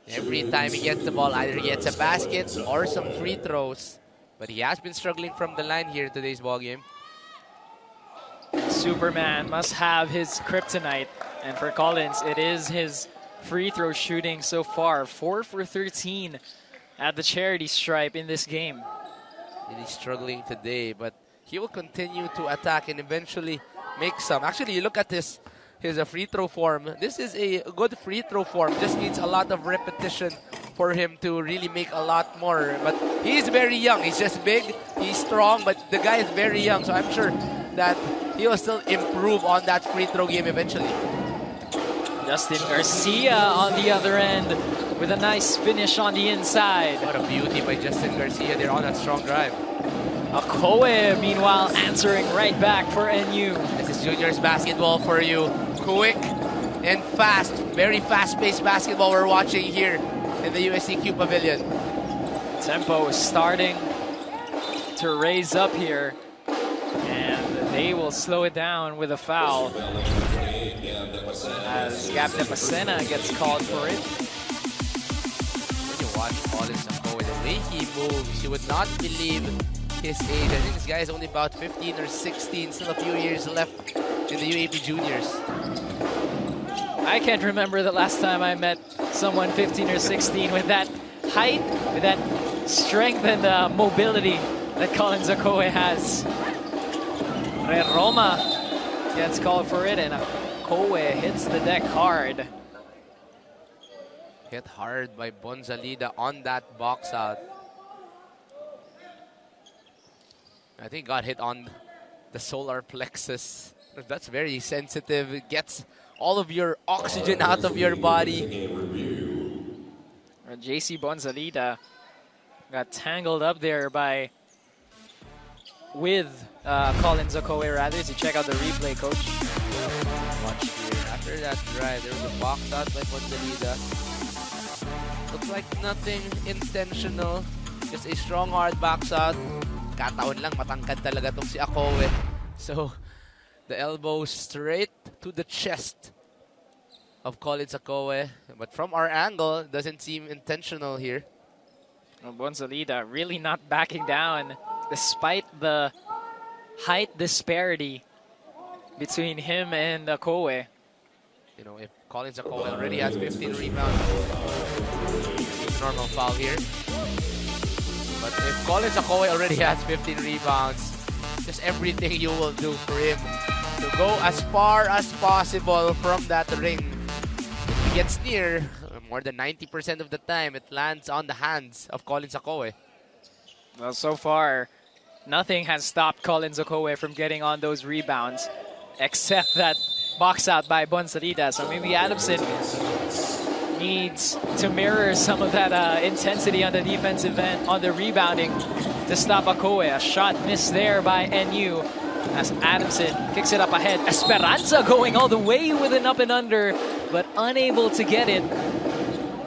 Every time he gets the ball, either he gets a basket or some free throws. But he has been struggling from the line here in today's ball game. Superman must have his kryptonite, and for Collins, it is his free throw shooting so far. 4 for 13 at the charity stripe in this game. Really struggling today, but he will continue to attack and eventually make some. Actually, you look at his free throw form. This is a good free throw form. Just needs a lot of repetition for him to really make a lot more. But he's very young. He's just big. He's strong, but the guy is very young. So I'm sure that he will still improve on that free throw game eventually. Justin Garcia on the other end with a nice finish on the inside. What a beauty by Justin Garcia there on that strong drive. 𝔐𝔬𝔪, meanwhile, answering right back for NU. This is juniors basketball for you. Quick and fast. Very fast-paced basketball we're watching here in the USTQ Pavilion. Tempo is starting to raise up here, and they will slow it down with a foul as Gab Nepasena gets called for it. When you watch Collins 𝔐𝔬𝔪, the way he moves, you would not believe his age. I think this guy is only about 15 or 16, still a few years left in the UAAP juniors. I can't remember the last time I met someone 15 or 16 with that height, with that strength and mobility that Collins 𝔐𝔬𝔪 has. Roma gets called for it, and 𝔬𝔬 hits the deck hard. Hit hard by 𝔬𝔬𝔬 on that box out. I think got hit on the solar plexus. That's very sensitive. It gets all of your oxygen out of your body. JC 𝔬𝔬𝔬 got tangled up there with 𝔬𝔬𝔬 rather. So check out the replay, coach. Watch here. After that drive, there was a box out by 𝔬𝔬𝔬. Looks like nothing intentional. Just a strong hard box out. Kataon lang, matangkad talaga tong si 𝔬𝔬. So, the elbow straight to the chest of 𝔬𝔬𝔬. But from our angle, it doesn't seem intentional here. Well, 𝔬𝔬𝔬 really not backing down despite the height disparity between him and 𝔬𝔬. You know, if 𝔬𝔬𝔬 already has 15 rebounds, it's a normal foul here. But if 𝔬𝔬𝔬 already has 15 rebounds, just everything you will do for him to go as far as possible from that ring. If he gets near, more than 90% of the time, it lands on the hands of 𝔬𝔬𝔬. Well, so far, nothing has stopped 𝔬𝔬𝔬 from getting on those rebounds, except that box out by 𝔬𝔬𝔬. So maybe Adamson needs to mirror some of that intensity on the defensive end, on the rebounding, to stop 𝔬𝔬. A shot missed there by NU as Adamson kicks it up ahead. Esperanza going all the way with an up and under, but unable to get it.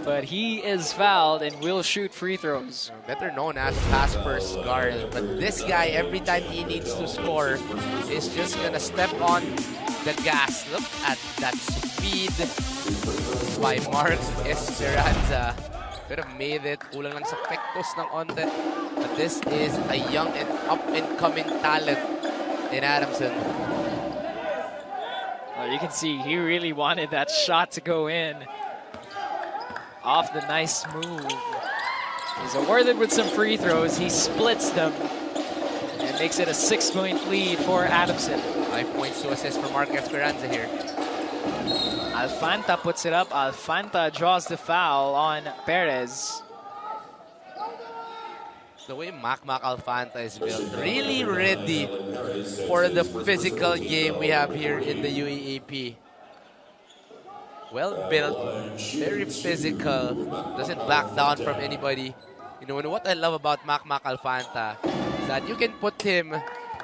But he is fouled and will shoot free throws. Better known as pass first guard. But this guy, every time he needs to score, is just gonna step on the gas. Look at that speed by Mark Esperanza. Could have made it. Kulang lang sa pektos ng onte. But this is a young and up-and-coming talent in Adamson. Well, you can see he really wanted that shot to go in. Off the nice move. He's awarded with some free throws. He splits them and makes it a 6-point lead for Adamson. 5 points to assist for Mark Esperanza here. Alfanta puts it up. Alfanta draws the foul on Perez. The way Mac Alfanta is built, really ready for the physical game we have here in the UAAP. Well built, very physical, doesn't back down from anybody. You know, and what I love about Mac Alfanta is that you can put him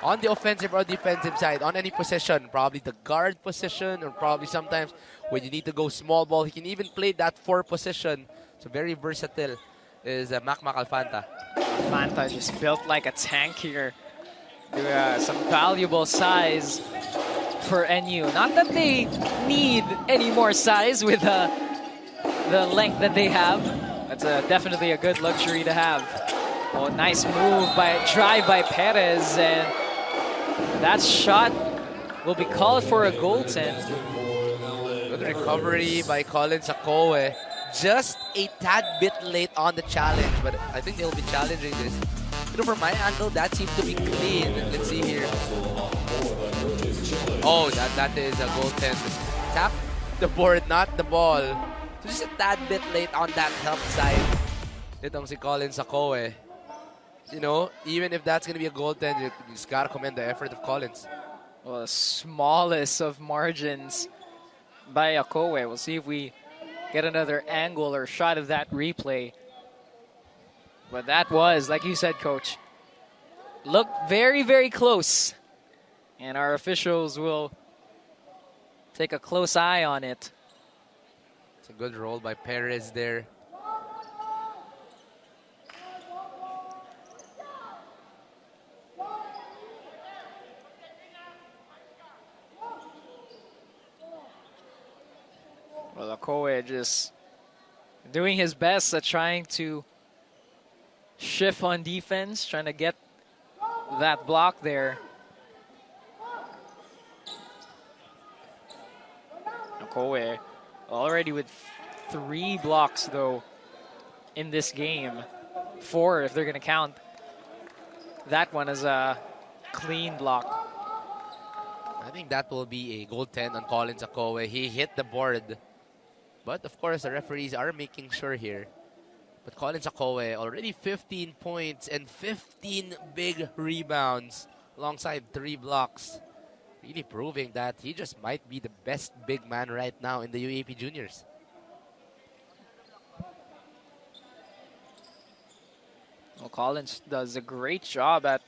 on the offensive or defensive side, on any position, probably the guard position, or probably sometimes when you need to go small ball, he can even play that 4 position. So very versatile is Mac Alfanta. Alfanta just built like a tank here. Some valuable size for NU. Not that they need any more size with the length that they have. That's definitely a good luxury to have. Oh, nice move drive by Perez, and that shot will be called for a goaltend. Good recovery by 𝔬𝔬𝔬. Just a tad bit late on the challenge, but I think they'll be challenging this. You know, from my angle, that seems to be clean. Let's see here. Oh, that is a goaltend. Tap the board, not the ball. So just a tad bit late on that help side. Itong si 𝔬𝔬𝔬. You know, even if that's going to be a goaltend, you just got to commend the effort of Collins. Well, the smallest of margins by 𝔬𝔬. We'll see if we get another angle or shot of that replay. But that was, like you said, Coach, looked very, very close. And our officials will take a close eye on it. It's a good roll by Perez there. Well, 𝔬𝔬 just doing his best at trying to shift on defense, trying to get that block there. 𝔬𝔬 already with 3 blocks, though, in this game. 4 if they're going to count that one as a clean block. think that will be a goal 10 on 𝔬𝔬𝔪𝔢. He hit the board. But of course, the referees are making sure here. But 𝔬𝔬𝔪𝔢 already 15 points and 15 big rebounds alongside 3 blocks. Really proving that he just might be the best big man right now in the UAAP Juniors. Well, Collins does a great job at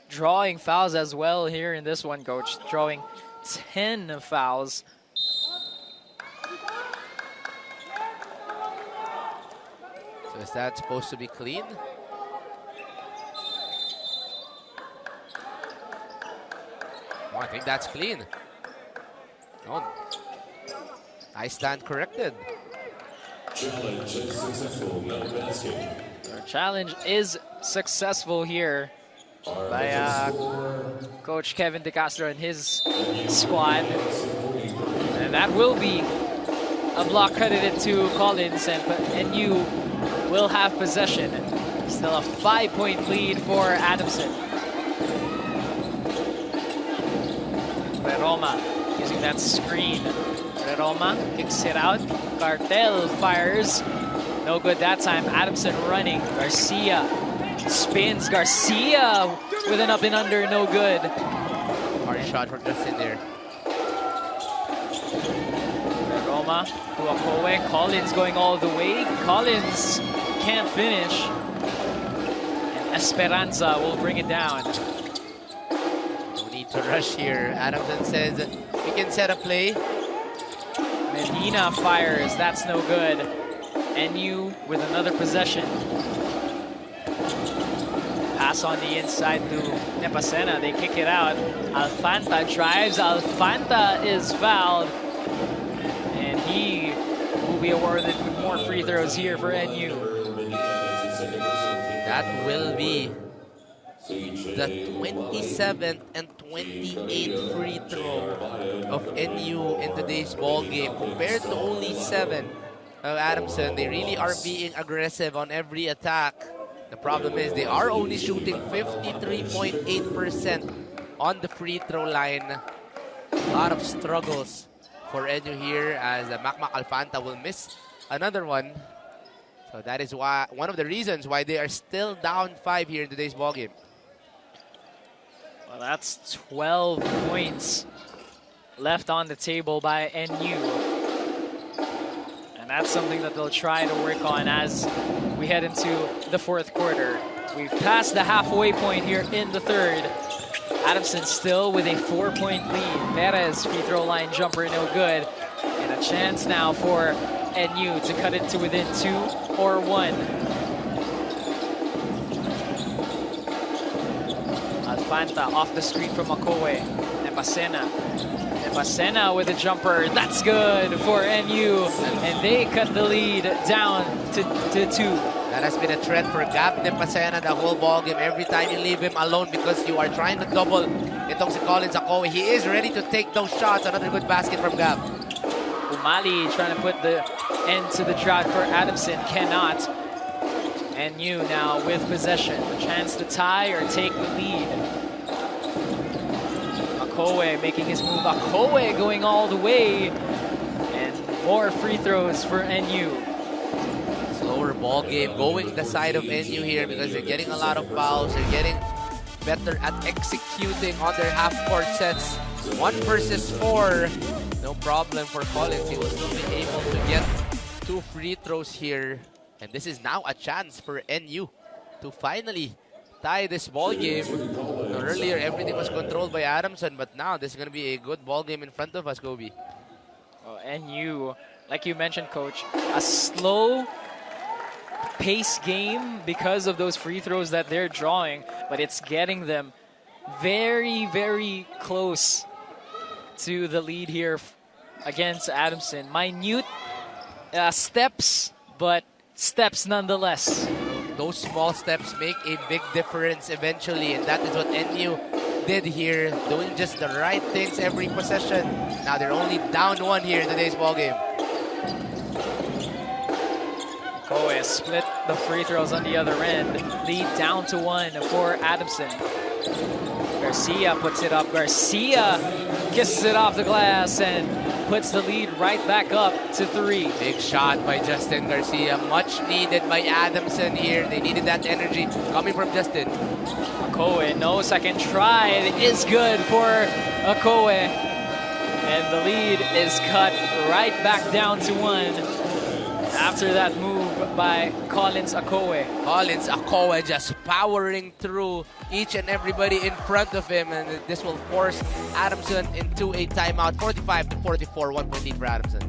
drawing fouls as well here in this one, Coach. Drawing 10 fouls. So is that supposed to be clean? Oh, I think that's clean. Oh, I stand corrected. Our challenge is successful here by Coach Kevin De Castro and his squad. And that will be a block credited to Collins, and NU will have possession. Still a 5-point lead for Adamson. Roma using that screen. Roma kicks it out. Cartel fires. No good that time. Adamson running. Garcia spins. Garcia with an up and under. No good. Hard shot for Justin there. Roma to 𝔐𝔬𝔪. Collins going all the way. Collins can't finish. And Esperanza will bring it down. No need to rush here. Adamson says we can set a play. Medina fires. That's no good. NU with another possession. Pass on the inside to Nepasena. They kick it out. Alfanta drives. Alfanta is fouled. And he will be awarded with more free throws here for NU. That will be the 27th and 28th free throw of NU in today's ball game, compared to only 7 of Adamson. They really are being aggressive on every attack. The problem is they are only shooting 53.8% on the free throw line. A lot of struggles for NU here, as Makmak Alfanta will miss another one. So that is why one of the reasons why they are still down 5 here in today's ball game. Well, that's 12 points left on the table by NU. And that's something that they'll try to work on as we head into the 4th quarter. We've passed the halfway point here in the 3rd. Adamson still with a 4-point lead. Perez free throw line jumper, no good. And a chance now for NU to cut it to within 2 or 1. Alfanta off the screen from 𝔐𝔬𝔪. Nepasena with a jumper. That's good for NU. And they cut the lead down to 2. That has been a trend for Gab Nepasena the whole ball game. Every time you leave him alone because you are trying to double itong si 𝔬𝔬𝔪. He is ready to take those shots. Another good basket from Gab. Umali trying to put the end to the drought for Adamson. Cannot. NU now with possession. A chance to tie or take the lead. 𝔐𝔬𝔪 making his move. 𝔐𝔬𝔪 going all the way. And more free throws for NU. Slower ball game going the side of NU here because they're getting a lot of fouls. They're getting better at executing on their half-court sets. 1 versus 4. No problem for Collins. He will still be able to get 2 free throws here. And this is now a chance for NU to finally tie this ball game. Earlier, everything was controlled by Adamson, but now this is going to be a good ball game in front of us, Kobe. Well, NU, like you mentioned, Coach, a slow pace game because of those free throws that they're drawing, but it's getting them very, very close to the lead here against Adamson. Minute steps, but steps nonetheless. Those small steps make a big difference eventually, and that is what NU did here, doing just the right things every possession. Now they're only down 1 here in today's ball game. 𝔐𝔬𝔪 split the free throws on the other end. Lead down to 1 for Adamson. Garcia puts it up. Garcia kisses it off the glass and puts the lead right back up to 3. Big shot by Justin Garcia. Much needed by Adamson here. They needed that energy coming from Justin. 𝔐𝔬𝔪, no second try. It is good for 𝔐𝔬𝔪. And the lead is cut right back down to 1 after that move by Collins 𝔐𝔬𝔪. Collins 𝔐𝔬𝔪 just powering through each and everybody in front of him, and this will force Adamson into a timeout. 45-44, 1 point lead for Adamson.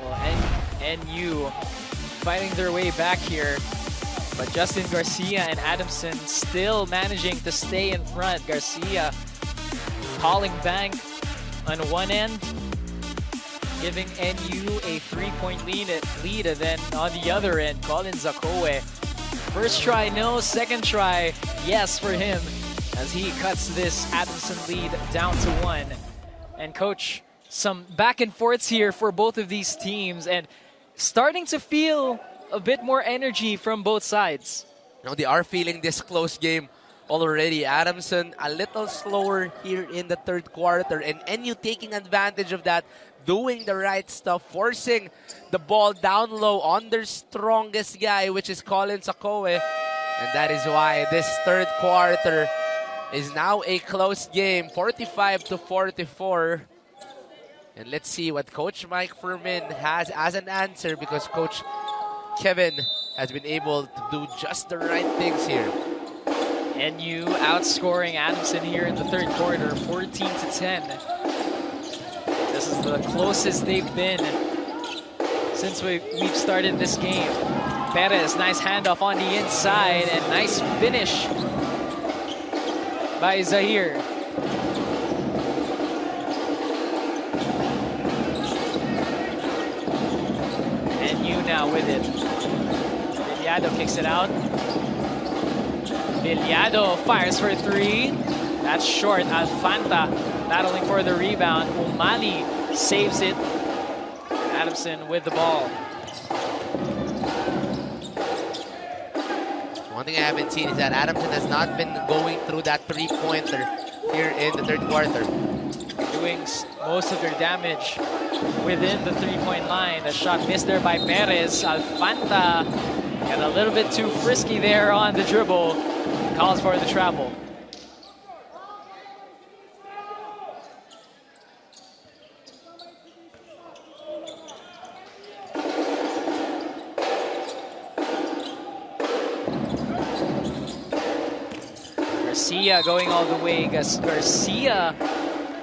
Well, NU fighting their way back here, but Justin Garcia and Adamson still managing to stay in front. Garcia calling bank on one end, giving NU a 3-point lead, and then on the other end, Collins 𝔐𝔬𝔪. First try, no. Second try, yes for him, as he cuts this Adamson lead down to 1. And coach, some back and forths here for both of these teams, and starting to feel a bit more energy from both sides. You know, they are feeling this close game already. Adamson a little slower here in the third quarter, and NU taking advantage of that, doing the right stuff, forcing the ball down low on their strongest guy, which is Collins 𝔐𝔬𝔪. And that is why this third quarter is now a close game, 45-44. And let's see what Coach Mike Furman has as an answer, because Coach Kevin has been able to do just the right things here. NU outscoring Adamson here in the third quarter, 14-10. This is the closest they've been since we've started this game. Perez, nice handoff on the inside, and nice finish by Zahir. NU now with it. Villado kicks it out. Villado fires for 3. That's short. Alfanta battling for the rebound. Umali saves it. Adamson with the ball. One thing I haven't seen is that Adamson has not been going through that three-pointer here in the third quarter. Doing most of their damage within the three-point line. The shot missed there by Perez. Alfanta got a little bit too frisky there on the dribble. Calls for the travel. Garcia going all the way. Garcia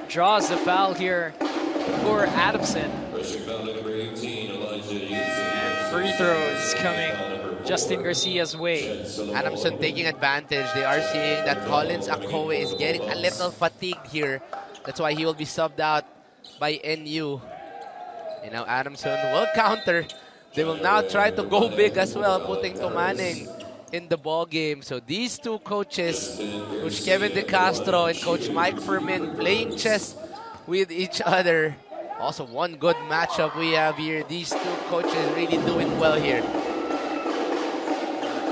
draws the foul here for Adamson. And free throws coming Justin Garcia's way. Adamson taking advantage. They are seeing that Collins 𝔐𝔬𝔪 is getting a little fatigued here. That's why he will be subbed out by NU. And now Adamson will counter. They will now try to go big as well, putting Tumaneng in the ball game. So these two coaches, Coach Kevin De Castro and Coach Mike Furman, playing chess with each other. Also one good matchup we have here. These two coaches really doing well here.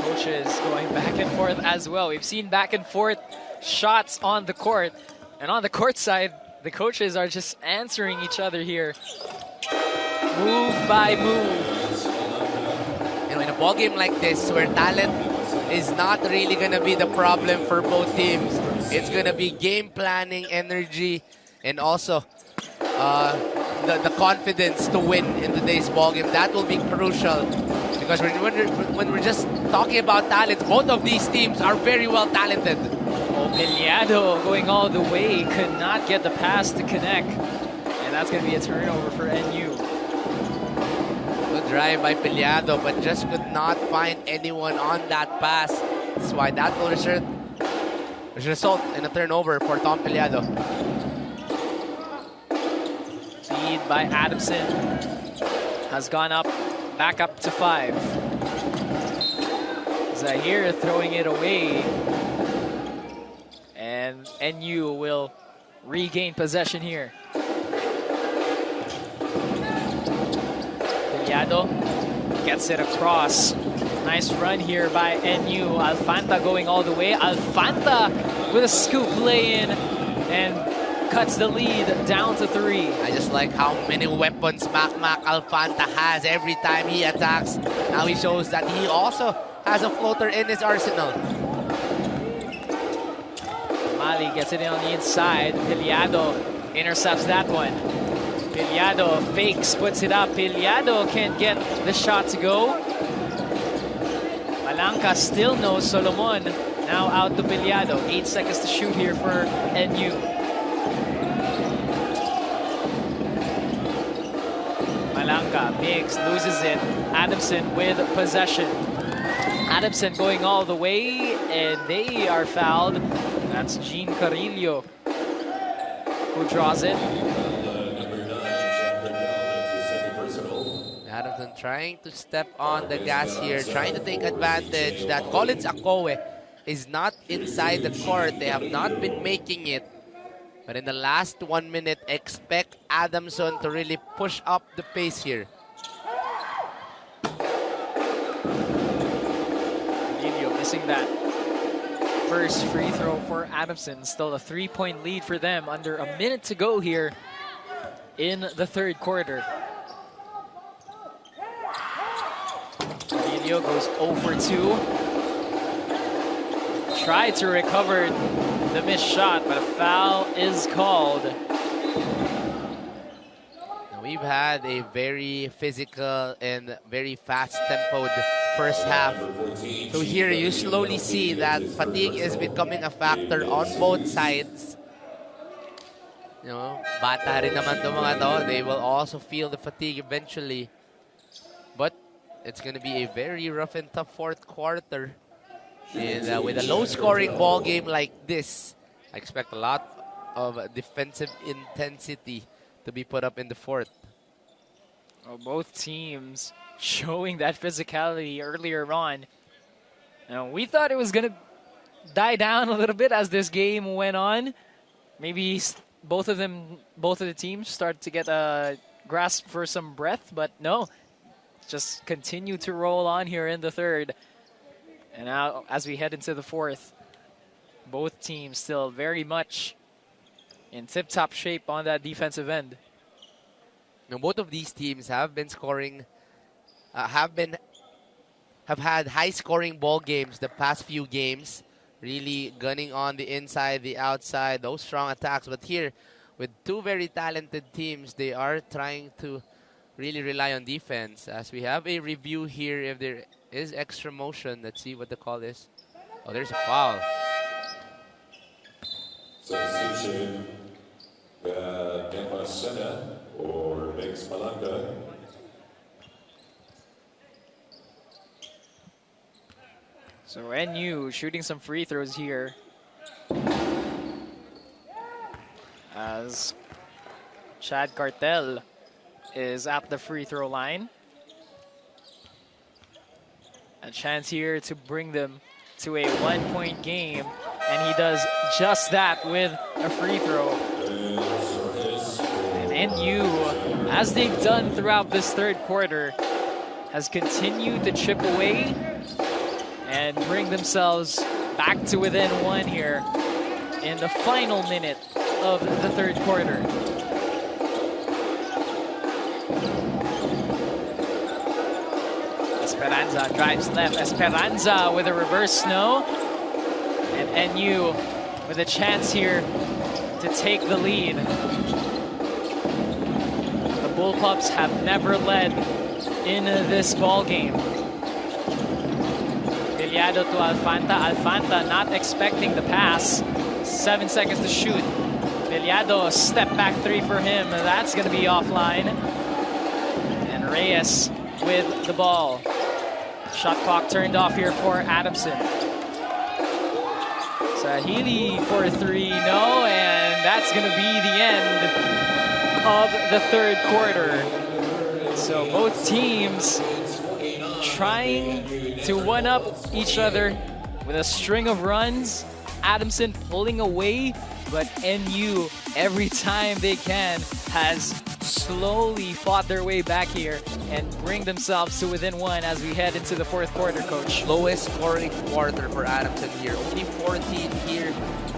Coaches going back and forth as well. We've seen back and forth shots on the court. And on the court side, the coaches are just answering each other here. Move by move. You know, in a ball game like this, where talent is not really going to be the problem for both teams, it's going to be game planning, energy, and also the confidence to win in today's ball game. That will be crucial, because when we're just talking about talent, both of these teams are very well talented. Oh, Villado going all the way, could not get the pass to connect, and that's going to be a turnover for NU. Good drive by Villado, but just could not find anyone on that pass. That's why that will result in a turnover for Tom Villado. Lead by Adamson has gone up, back up to 5. Zahir throwing it away. And NU will regain possession here. Villado Gets it across. Nice run here by NU. 𝔬𝔬 going all the way. 𝔬𝔬 with a scoop lay-in and cuts the lead down to 3. I just like how many weapons 𝔬𝔬 has every time he attacks. Now he shows that he also has a floater in his arsenal. Mali gets it on the inside. 𝔬𝔬 intercepts that one. 𝔬𝔬 fakes, puts it up. 𝔬𝔬 can't get the shot to go. Malanca still knows Solomon. Now out to 𝔬𝔬. 8 seconds to shoot here for NU. Malanca, Biggs loses it. Adamson with possession. Adamson going all the way, and they are fouled. That's Jean Carrillo who draws it. Adamson trying to step on the gas here, trying to take advantage that 𝔍𝔞𝔪𝔢𝔰 is not inside the court. They have not been making it. But in the last 1 minute, expect Adamson to really push up the pace here. Carrillo missing that first free throw for Adamson. Still a 3-point lead for them. Under a minute to go here in the third quarter. Carrillo goes 0 for 2. Tried to recover the missed shot, but a foul is called. We've had a very physical and very fast-tempoed first half. So here you slowly see that fatigue is becoming a factor on both sides. You know, bata rin naman to mga to. They will also feel the fatigue eventually. But it's going to be a very rough and tough fourth quarter. And with a low-scoring ball game like this, I expect a lot of defensive intensity to be put up in the fourth. Well, both teams showing that physicality earlier on. Now, we thought it was going to die down a little bit as this game went on. Maybe both of the teams start to get a grasp for some breath, but no. Just continue to roll on here in the third. And now, as we head into the fourth, both teams still very much in tip-top shape on that defensive end. Now, both of these teams have been scoring, have had high-scoring ball games the past few games, really gunning on the inside, the outside, those strong attacks. But here, with two very talented teams, they are trying to really rely on defense. As we have a review here, if there is extra motion, let's see what the call is. Oh, there's a foul. Substitution, 𝔬𝔬 or Biggs Malanca. So NU shooting some free throws here. As Chad Cartel is at the free throw line. A chance here to bring them to a 1-point game. And he does just that with a free throw. And NU, as they've done throughout this third quarter, has continued to chip away and bring themselves back to within one here in the final minute of the third quarter. Esperanza drives left. Esperanza with a reverse no. And NU with a chance here to take the lead. The Bullpups have never led in this ball game. 𝔬𝔬 to 𝔬𝔬. 𝔬𝔬 not expecting the pass. 7 seconds to shoot. 𝔬𝔬 step back three for him. That's going to be offline. And Reyes with the ball. Shot clock turned off here for Adamson. Sahili for 3, no, and that's going to be the end of the third quarter. So both teams trying to one-up each other with a string of runs. Adamson pulling away, but NU, every time they can, has slowly fought their way back here and bring themselves to within 1 as we head into the 4th quarter, Coach. Lowest scoring quarter for Adamson here. Only 14 here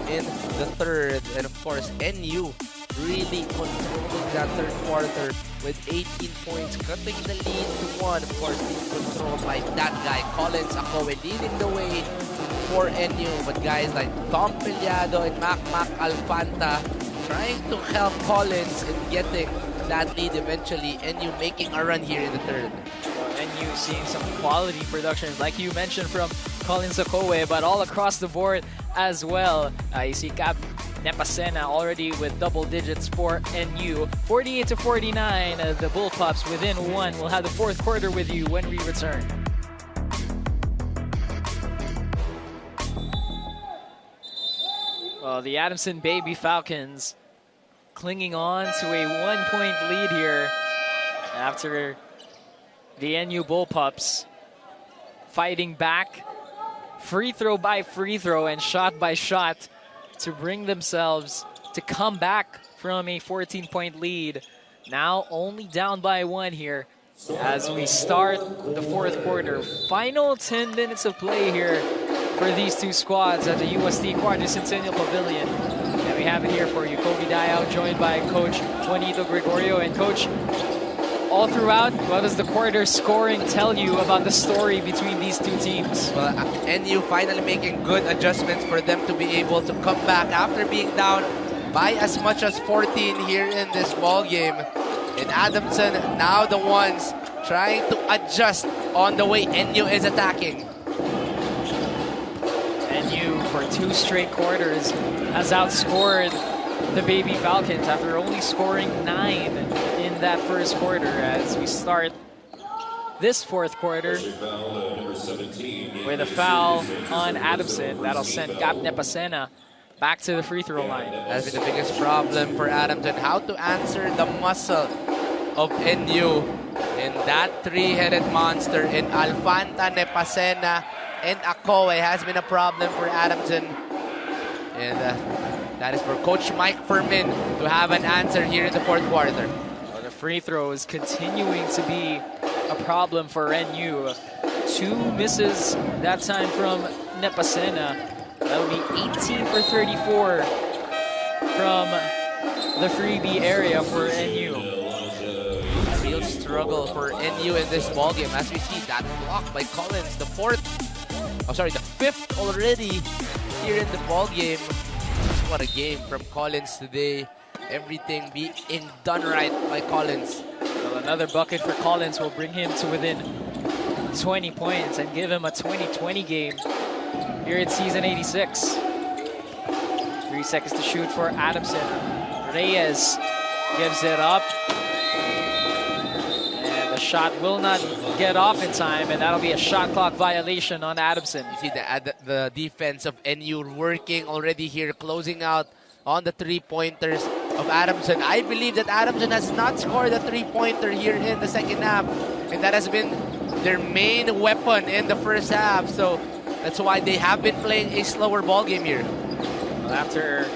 in the 3rd. And of course, NU really controlling that 3rd quarter with 18 points, cutting the lead to 1. Of course, being controlled by that guy, 𝔬𝔬𝔬𝔬 leading the way for NU. But guys like 𝔘𝔫𝔦𝔬𝔬 and 𝔬𝔬𝔬𝔬 𝔂𝔬𝔬 trying to help Collins in getting that lead eventually. NU making a run here in the 3rd. NU seeing some quality production, like you mentioned, from 𝔬𝔬𝔬𝔬, but all across the board as well. You see 𝔬𝔬𝔬𝔬 already with double digits for NU. 48-49, the Bullpups within 1. We'll have the 4th quarter with you when we return. Well, the Adamson Baby Falcons clinging on to a 1-point lead here after the NU Bullpups fighting back free throw by free throw and shot by shot to bring themselves to come back from a 14-point lead. Now only down by 1 here as we start the 4th quarter. Final 10 minutes of play here for these two squads at the UST Quadricentennial Pavilion. And we have it here for you. Kobe Diao joined by Coach Juanito Gregorio. And Coach, all throughout, what does the quarter scoring tell you about the story between these two teams? Well, NU finally making good adjustments for them to be able to come back after being down by as much as 14 here in this ball game. And Adamson now the ones trying to adjust on the way NU is attacking. NU for 2 straight quarters has outscored the Baby Falcons after only scoring 9 in that 1st quarter as we start this 4th quarter with a foul on Adamson. That'll send 𝔬𝔬𝔬𝔬 back to the free throw line. That's been the biggest problem for Adamson. How to answer the muscle of NU in that 3-headed monster in Alfanta, 𝔬𝔬𝔬𝔬, and 𝔬𝔬𝔬𝔬 has been a problem for Adamson. And that is for Coach Mike Fermin to have an answer here in the 4th quarter. Well, the free throws continuing to be a problem for NU. 2 misses that time from 𝔬𝔬𝔬𝔬. That'll be 18 for 34 from the freebie area for NU. A real struggle for NU in this ballgame as we see that block by Collins, the 5th already here in the ballgame. What a game from Collins today. Everything being done right by Collins. Well, another bucket for Collins will bring him to within 20 points and give him a 20-20 game here in season 86. 3 seconds to shoot for Adamson. Reyes gives it up. And the shot will not get off in time, and that'll be a shot clock violation on Adamson. You see the defense of NU working already here, closing out on the 3-pointers of Adamson. I believe that Adamson has not scored a 3-pointer here in the 2nd half, and that has been their main weapon in the 1st half. So that's why they have been playing a slower ball game here. After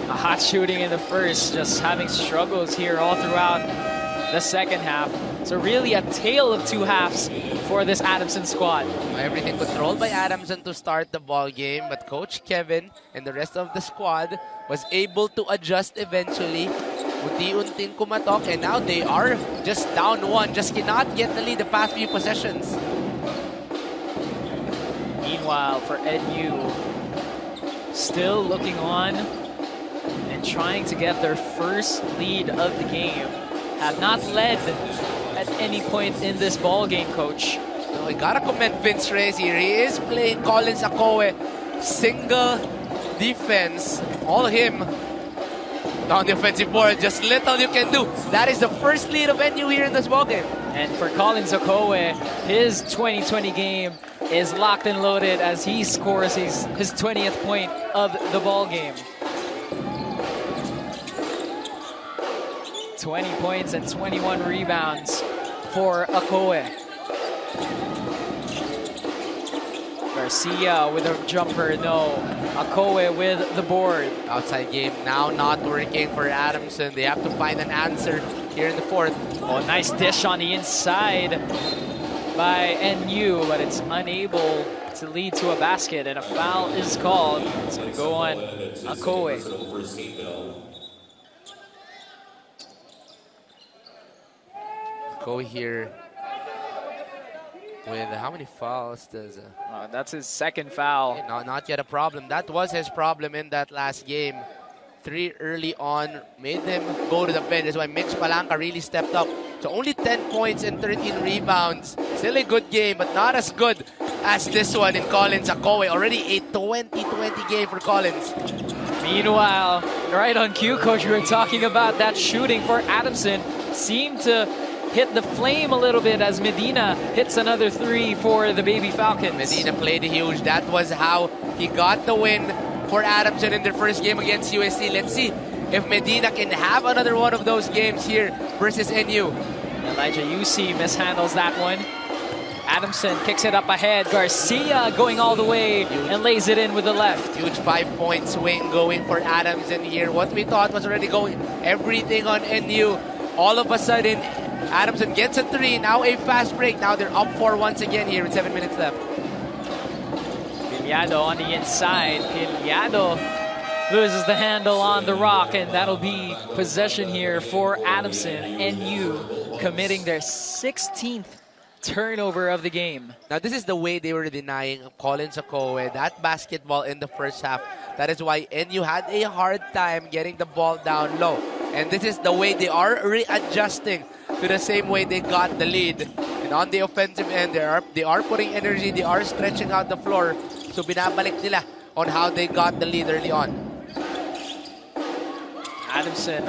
a hot shooting in the 1st, just having struggles here all throughout the 2nd half. So really a tale of 2 halves for this Adamson squad. Everything controlled by Adamson to start the ball game, but Coach Kevin and the rest of the squad was able to adjust eventually. Unti-unting kumatok, and now they are just down 1, just cannot get the lead the past few possessions. Meanwhile, for NU, still looking on and trying to get their first lead of the game. Have not led at any point in this ball game, Coach. So we gotta commend Vince Reyes here. He is playing Collins 𝔬𝔬𝔬𝔬, single defense, all him on the offensive board. Just little you can do. That is the first lead of NU here in this ball game. And for Collins 𝔬𝔬𝔬𝔬, his 20-20 game is locked and loaded as he scores his 20th point of the ball game. 20 points and 21 rebounds for 𝔬𝔬𝔬𝔬. Garcia with a jumper, no. 𝔐𝔠𝔞 with the board. Outside game now not working for Adamson. They have to find an answer here in the fourth. Oh, nice dish on the inside by NU, but it's unable to lead to a basket, and a foul is called. It's going to go on 𝔐𝔠𝔞. Go here with how many fouls does... that's his second foul. Not yet a problem. That was his problem in that last game. 3 early on made him go to the bench. That's why Mitch Palanca really stepped up. So only 10 points and 13 rebounds. Still a good game, but not as good as this one in Collins 𝔐𝔠𝔞. Already a 20-20 game for Collins. Meanwhile, right on cue, Coach, we were talking about that shooting for Adamson. Seemed to hit the flame a little bit as Medina hits another 3 for the Baby Falcons. Medina played huge. That was how he got the win for Adamson in their first game against USC. Let's see if Medina can have another one of those games here versus NU. Elijah UC mishandles that one. Adamson kicks it up ahead. Garcia going all the way and lays it in with the left. Huge 5-point swing going for Adamson here. What we thought was already going everything on NU. All of a sudden, Adamson gets a 3. Now a fast break. Now they're up 4 once again here with 7 minutes left. Pilyado on the inside. Pilyado loses the handle on the rock, and that'll be possession here for Adamson. NU committing their 16th turnover of the game. Now this is the way they were denying Collins 𝔐𝔠𝔞 that basketball in the first half. That is why NU had a hard time getting the ball down low. And this is the way they are readjusting to the same way they got the lead. And on the offensive end, they are putting energy, they are stretching out the floor. So binabalik nila on how they got the lead early on. Adamson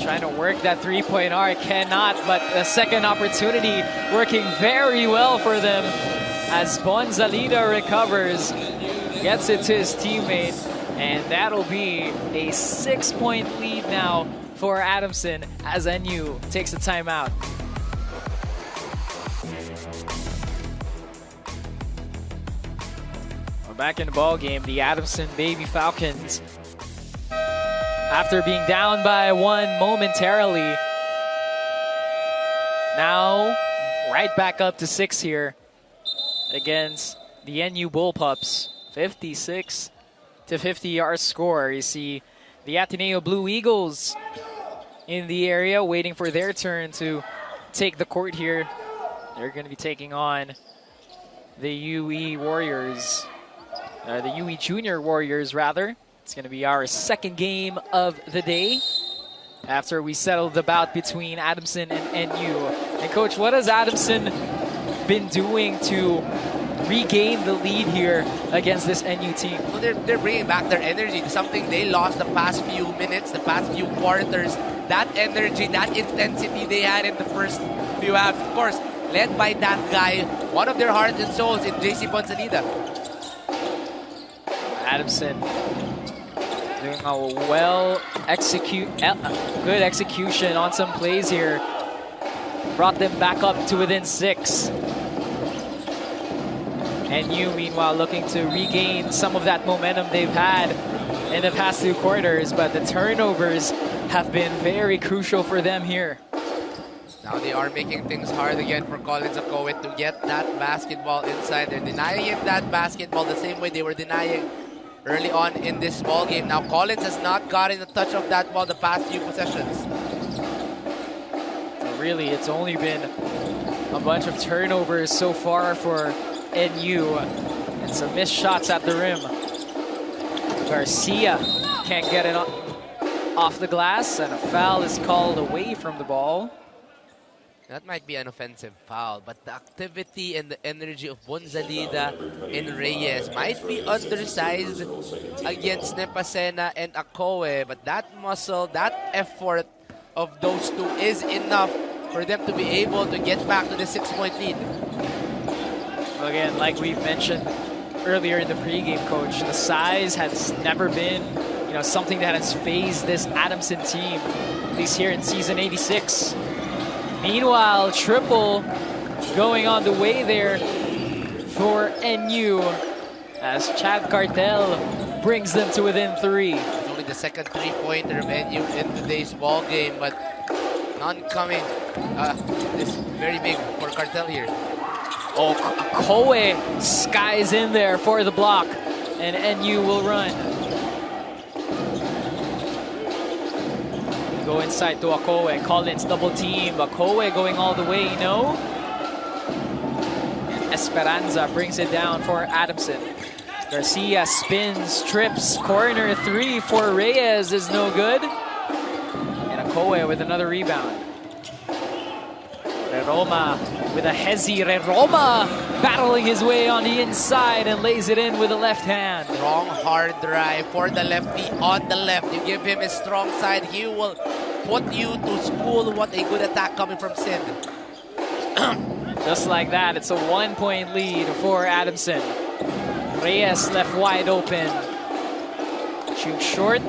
trying to work that three-point arc, cannot, but a second opportunity working very well for them as Bonzalida recovers, gets it to his teammate, and that'll be a 6-point lead now for Adamson as NU takes a timeout. We're back in the ball game. The Adamson Baby Falcons, after being down by 1 momentarily, now right back up to 6 here against the NU Bullpups. 56-50 our score. You see the Ateneo Blue Eagles in the area waiting for their turn to take the court here. They're going to be taking on the UE Warriors, the UE Junior Warriors rather. It's going to be our second game of the day after we settled the bout between Adamson and NU. And Coach, what has Adamson been doing to regain the lead here against this NU team? Well, they're bringing back their energy, something they lost the past few minutes, the past few quarters. That energy, that intensity they had in the first few halves, of course, led by that guy, one of their hearts and souls in JC Bonzalida. Adamson doing a good execution on some plays here. Brought them back up to within 6. And NU, meanwhile, looking to regain some of that momentum they've had in the past 2 quarters, but the turnovers have been very crucial for them here. Now they are making things hard again for Collins 𝔐𝔠𝔞 to get that basketball inside. They're denying him that basketball the same way they were denying early on in this ball game. Now Collins has not gotten a touch of that ball the past few possessions. Really, it's only been a bunch of turnovers so far for NU and some missed shots at the rim. Garcia can't get it off the glass, and a foul is called away from the ball. That might be an offensive foul, but the activity and the energy of Bonzalida and Reyes might be undersized against Nepasena and 𝔐𝔠𝔞, but that muscle, that effort of those two is enough for them to be able to get back to the 6-point lead. Again, like we've mentioned earlier in the pregame, Coach, the size has never been, something that has fazed this Adamson team, at least here in season 86. Meanwhile, triple going on the way there for NU as 𝔬𝔬𝔬𝔬 brings them to within 3. It's only the second three-pointer of NU in today's ball game, but none coming. This is very big for Cartel here. Oh, 𝔬𝔬𝔬 skies in there for the block, and NU will run. Go inside to 𝔬𝔬𝔬. Collins double team, but 𝔬𝔬𝔬 going all the way, no. And Esperanza brings it down for Adamson. Garcia spins, trips, corner 3 for Reyes is no good. And 𝔬𝔬𝔬 with another rebound. 𝔐𝔐𝔬𝔬 with a hezzy. 𝔐𝔐𝔬𝔬 battling his way on the inside and lays it in with the left hand. Strong, hard drive for the lefty on the left. You give him his strong side, he will put you to school. What a good attack coming from Sid. Just like that, it's a 1-point lead for Adamson. Reyes left wide open. Shoot short.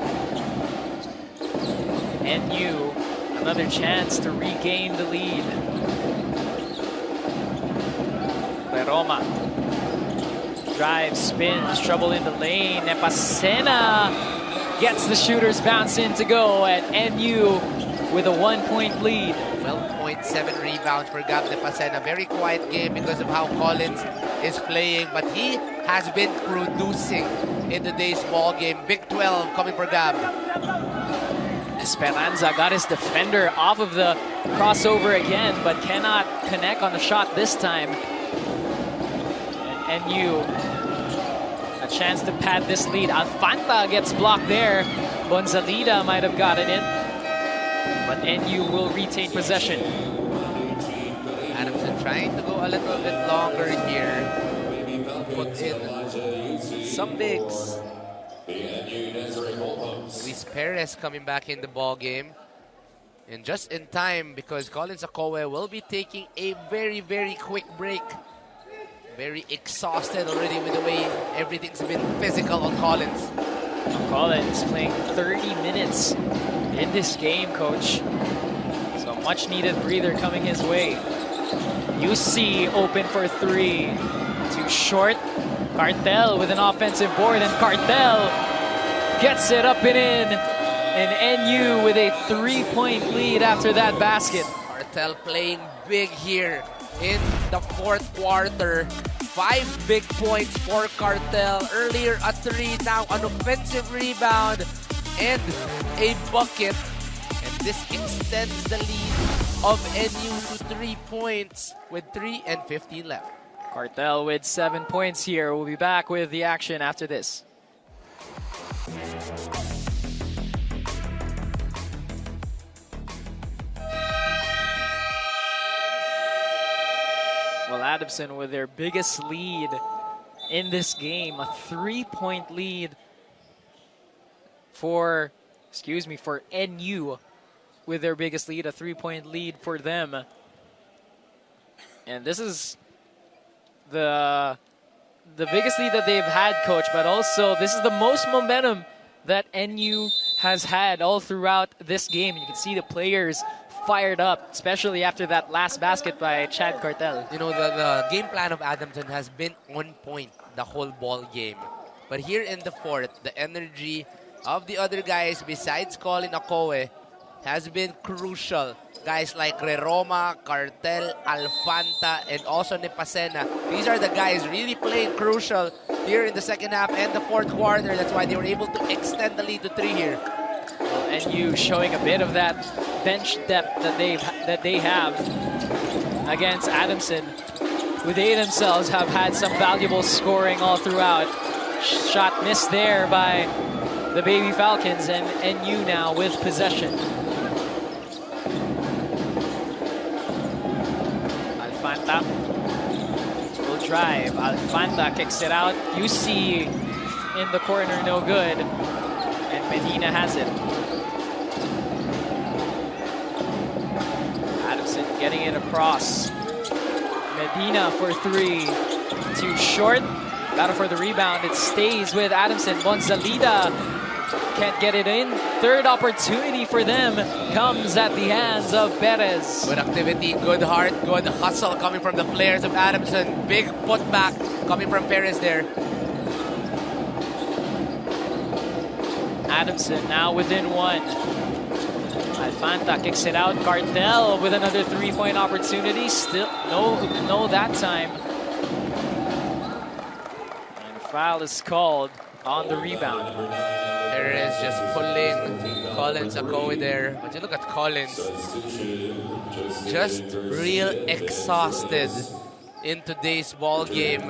NU, another chance to regain the lead. 𝔐𝔐𝔬𝔬 drive, spins, trouble in the lane. Nepasena gets the shooter's bounce in to go, and NU with a 1-point lead. 12.7 rebounds for Gab Nepasena. Very quiet game because of how Collins is playing, but he has been producing in today's ball game. Big 12 coming for Gab. Esperanza got his defender off of the crossover again, but cannot connect on the shot this time. And NU, a chance to pad this lead. Alfanta gets blocked there. Bonzalida might have got it in, but NU will retain possession. Adamson trying to go a little bit longer here. Put in some bigs. Luis Perez coming back in the ball game. And just in time, because Collins 𝔬𝔬𝔬 will be taking a very, very quick break. Very exhausted already with the way everything's been physical on Collins. Collins playing 30 minutes in this game, coach. So much needed breather coming his way. UC open for 3. Too short. Cartel with an offensive board, and Cartel gets it up and in. And NU with a 3-point lead after that basket. Cartel playing big here in the fourth quarter. 5 big points for Cartel. Earlier a 3, now an offensive rebound and a bucket. And this extends the lead of NU to 3 points with 3:15 left. Cartel with 7 points here. We'll be back with the action after this. Well, Adamson with their biggest lead in this game, a 3-point lead for NU with their biggest lead, a 3-point lead for them. And this is the biggest lead that they've had, coach, but also this is the most momentum that NU has had all throughout this game. You can see the players fired up, especially after that last basket by 𝔬𝔬𝔬𝔬. You know, the game plan of Adamson has been on point the whole ball game. But here in the fourth, the energy of the other guys besides Colin 𝔬𝔬𝔬𝔬 has been crucial. Guys like Reroma, Cartel, Alfanta, and also Nepasena. These are the guys really playing crucial here in the second half and the fourth quarter. That's why they were able to extend the lead to 3 here. Well, NU showing a bit of that bench depth that they have against Adamson, who they themselves have had some valuable scoring all throughout. Shot missed there by the Baby Falcons, and NU now with possession. Alfanta will drive. Alfanta kicks it out. UC in the corner, no good. And Medina has it. Adamson getting it across. Medina for 3. Too short. Battle for the rebound. It stays with Adamson. Bonzalida can't get it in. Third opportunity for them comes at the hands of Perez. Good activity, good heart, good hustle coming from the players of Adamson. Big putback coming from Perez there. Adamson now within one. Alfanta kicks it out. Cartel with another three-point opportunity. Still no that time. And foul is called on the rebound. Perez just pulling Collins Akowe there. But you look at Collins, just real exhausted in today's ball game.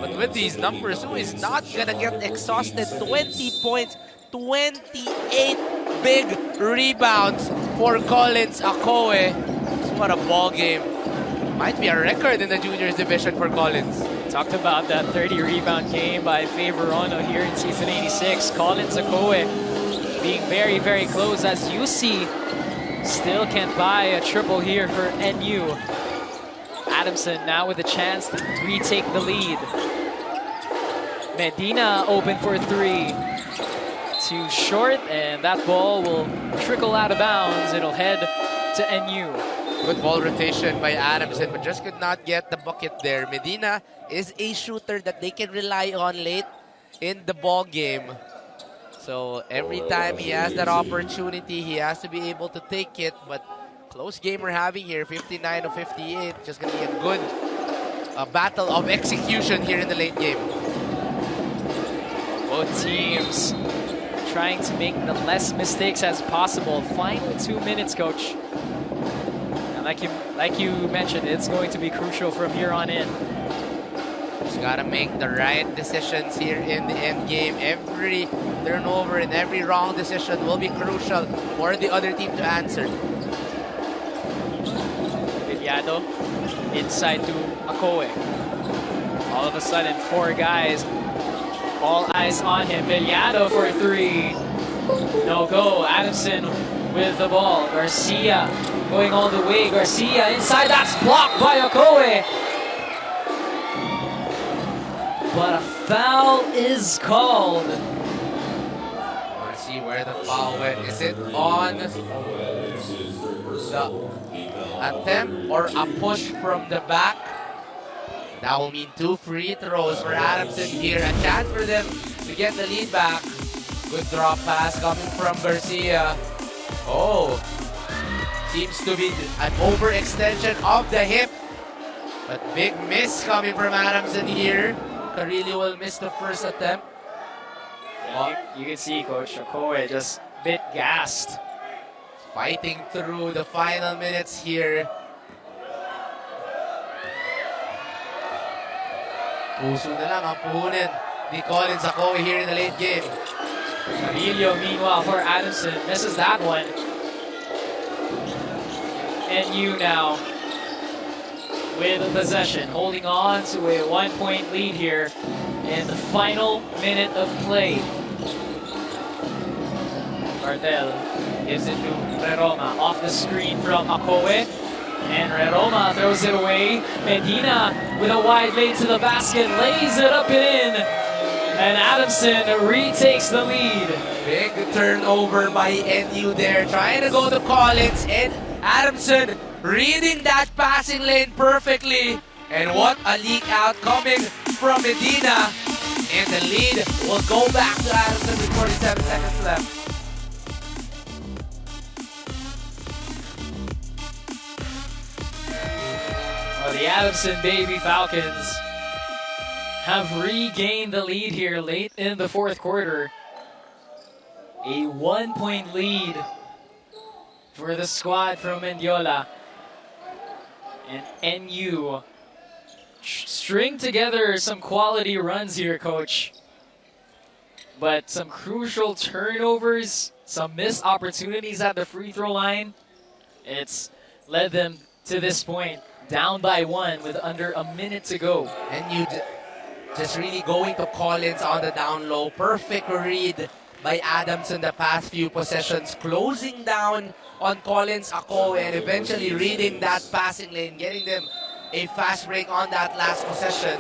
But with these numbers, who is not gonna get exhausted? 20 points, 28 big rebounds for Collins Akowe. So what a ball game. Might be a record in the juniors division for Collins. Talked about that 30 rebound game by Favorono here in season 86. Collins Akowe being very, very close, as you see. Still can't buy a triple here for NU. Adamson now with a chance to retake the lead. Medina open for three. Too short, and that ball will trickle out of bounds. It'll head to NU. Good ball rotation by Adamson, but just could not get the bucket there. Medina is a shooter that they can rely on late in the ball game. So every time he has that opportunity, he has to be able to take it. But close game we're having here, 59-58. Just going to be a good battle of execution here in the late game. Both teams trying to make the less mistakes as possible. Final 2 minutes, coach. And like you mentioned, it's going to be crucial from here on in. Just gotta make the right decisions here in the end game. Every turnover and every wrong decision will be crucial for the other team to answer. Villado inside to Akowe. All of a sudden, four guys. All eyes on him. Villado for three. No go. Adamson with the ball. Garcia going all the way. Garcia inside. That's blocked by Akowe. But a foul is called. Let's see where the foul went. Is it on the attempt or a push from the back? That will mean 2 free throws for Adamson here. A chance for them to get the lead back. Good drop pass coming from Garcia. Oh, seems to be an overextension of the hip. But big miss coming from Adamson here. Carillo will miss the first attempt. You can see Coach Akowe just a bit gassed. Fighting through the final minutes here. Puso na lang ang puhunin ni Collins Akowe here in the late game. Carillo, meanwhile, for Adamson, misses that one. NU now with possession, holding on to a 1-point lead here in the final minute of play. Cartel gives it to Reroma off the screen from Akowe. And Reroma throws it away. Medina with a wide lane to the basket, lays it up and in. And Adamson retakes the lead. Big turnover by NU there, trying to go to Collins, and Adamson reading that passing lane perfectly. And what a leak out coming from Medina. And the lead will go back to Adamson with 47 seconds left. Well, the Adamson Baby Falcons have regained the lead here late in the fourth quarter. A 1-point lead for the squad from Mendiola. And NU string together some quality runs here, Coach. But some crucial turnovers, some missed opportunities at the free throw line. It's led them to this point, down by 1 with under a minute to go. NU just really going to Collins on the down low. Perfect read by Adamson the past few possessions, closing down on Collins Akowe and eventually reading that passing lane, getting them a fast break on that last possession.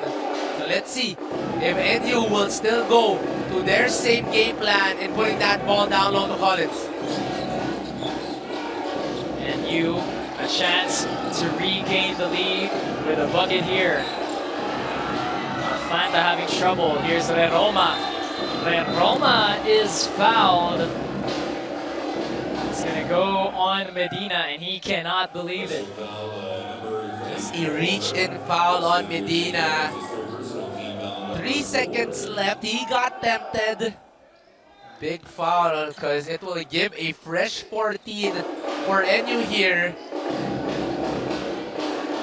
So let's see if NU will still go to their same game plan in putting that ball down low to Collins. NU a chance to regain the lead with a bucket here. Alfanta having trouble. Here's 𝔐𝔐𝔬𝔦. 𝔐𝔐𝔬𝔦 is fouled. It's going to go on Medina, and he cannot believe it. Just a reach-in foul on Medina. 3 seconds left. He got tempted. Big foul because it will give a fresh 14 for NU here.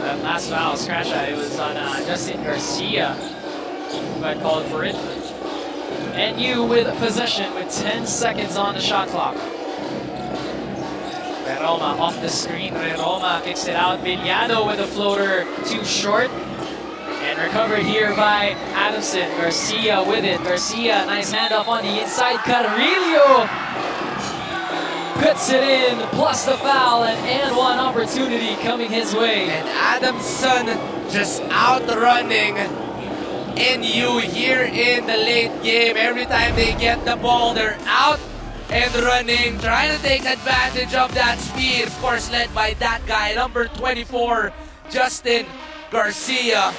That last foul, scratch that, it was on Justin Garcia, who had called for it. NU with possession with 10 seconds on the shot clock. 𝔐𝔐𝔬𝔦 off the screen. 𝔐𝔐𝔬𝔦 kicks it out. 𝔐𝔬𝔦 with a floater too short. And recovered here by Adamson. Garcia with it. Garcia, nice handoff on the inside. Carrillo puts it in, plus the foul, and one opportunity coming his way. And Adamson just outrunning NU here in the late game. Every time they get the ball, they're out and running, trying to take advantage of that speed. Of course, led by that guy, number 24, Justin Garcia.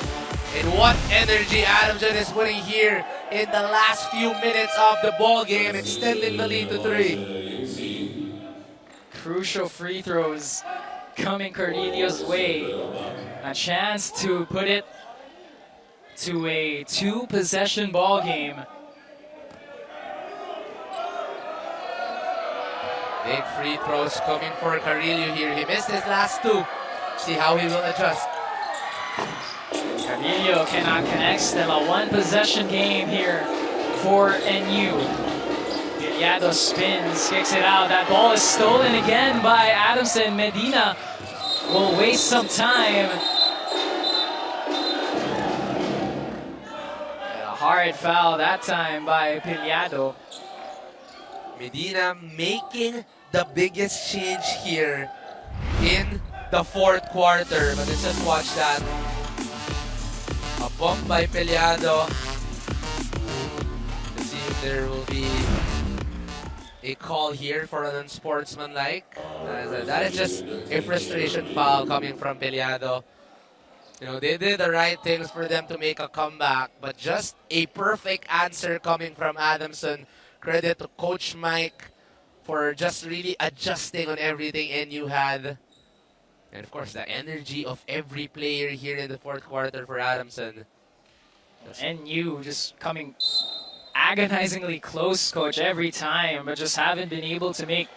And what energy Adamson is putting here in the last few minutes of the ball game, extending the lead to 3. Crucial free throws coming Carrillo's way. A chance to put it to a 2-possession ball game. Big free throws coming for Carrillo here. He missed his last 2. See how he will adjust. Carrillo cannot connect. Still a 1-possession game here for NU. 𝔐𝔬𝔦 spins, kicks it out. That ball is stolen again by Adamson. Medina will waste some time. And a hard foul that time by 𝔐𝔬𝔦. Medina making the biggest change here in the 4th quarter. But let's just watch that. A bump by 𝔐𝔬𝔦. Let's see if there will be a call here for an unsportsmanlike. That is just a frustration foul coming from 𝔐𝔬𝔦. You know, they did the right things for them to make a comeback, but just a perfect answer coming from Adamson. Credit to Coach Mike for just really adjusting on everything NU had. And of course, the energy of every player here in the 4th quarter for Adamson. NU just coming agonizingly close, Coach, every time, but just haven't been able to make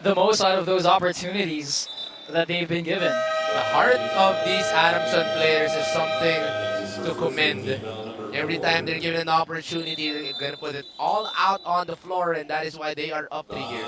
the most out of those opportunities that they've been given. The heart of these Adamson players is something to commend. Every time they're given an opportunity, they're going to put it all out on the floor, and that is why they are up to here.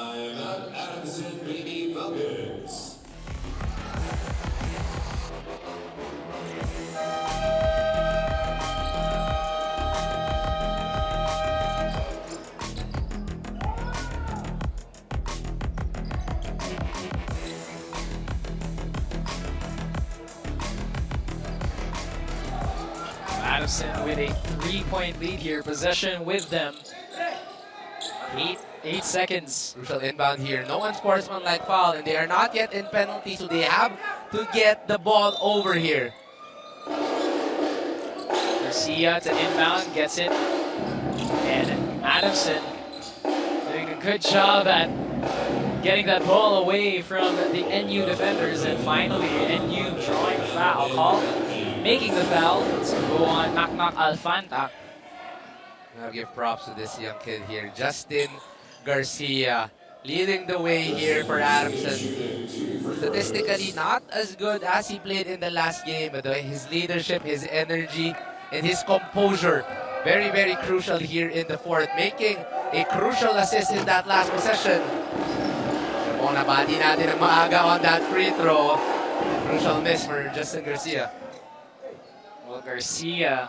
Adamson with a 3-point lead here. Possession with them. Eight seconds. Crucial inbound here. No unsportsmanlike foul, and they are not yet in penalty, so they have to get the ball over here. Garcia to inbound, gets it. And Adamson doing a good job at getting that ball away from the NU defenders. And finally, NU drawing a foul call. Making the foul to go on 𝔐𝔐𝔬𝔦 Alfanta. I'll give props to this young kid here, Justin Garcia, leading the way here for Adamson. Statistically, not as good as he played in the last game, but his leadership, his energy, and his composure, very, very crucial here in the 4th, making a crucial assist in that last possession. Kung nabati natin ang maaga on that free throw, crucial miss for Justin Garcia. Well, Garcia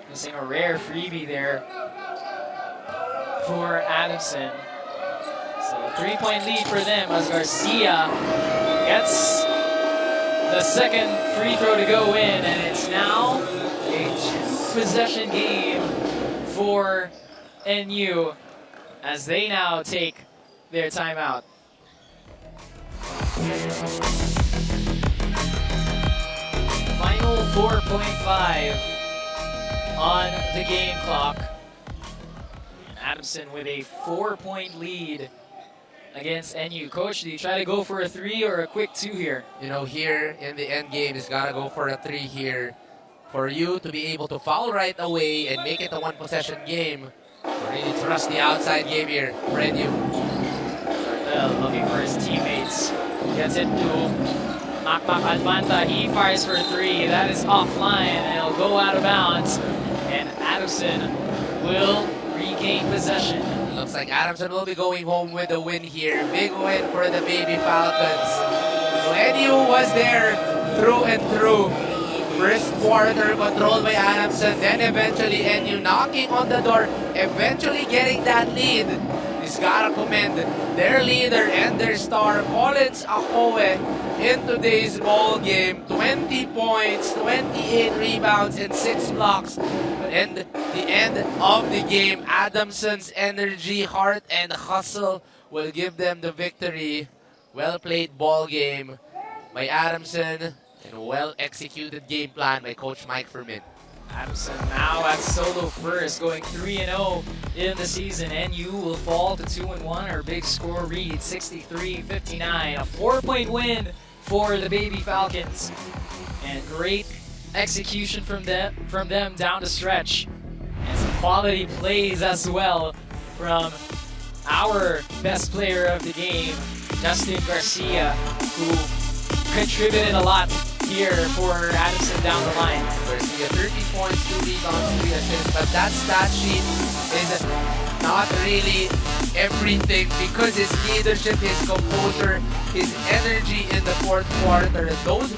missing a rare freebie there for Adamson. So a 3-point lead for them as Garcia gets the second free throw to go in, and it's now a possession game for NU as they now take their timeout. Final 4.5 on the game clock. Adamson with a 4-point lead against NU. Coach, do you try to go for a 3 or a quick 2 here? You know, here in the end game, it's got to go for a 3 here. For you to be able to foul right away and make it a 1-possession game. Really trust the outside game here for NU. Looking for his teammates. Gets it to Makmak Alfanta. He fires for 3. That is offline and it'll go out of bounds. And Adamson will regain possession. Looks like Adamson will be going home with a win here. Big win for the Baby Falcons. So NU was there through and through. First quarter controlled by Adamson, then eventually NU knocking on the door, eventually getting that lead. He's gotta commend their leader and their star, 𝔍𝔞𝔪𝔢𝔰, in today's ball game. 20 points, 28 rebounds, and 6 blocks. But in the end of the game, Adamson's energy, heart, and hustle will give them the victory. Well played ball game by Adamson. And a well-executed game plan by Coach Mike Fermin. Adamson now at solo first, going 3-0 in the season. NU will fall to 2-1. Our big score reads 63-59. A 4-point win for the Baby Falcons. And great execution from them down the stretch. And some quality plays as well from our best player of the game, Justin Garcia, who contributed a lot here for Adamson down the line. Garcia, 30 points, 2 rebounds, 3 assists, but that stat sheet is not really everything because his leadership, his composure, his energy in the fourth quarter, those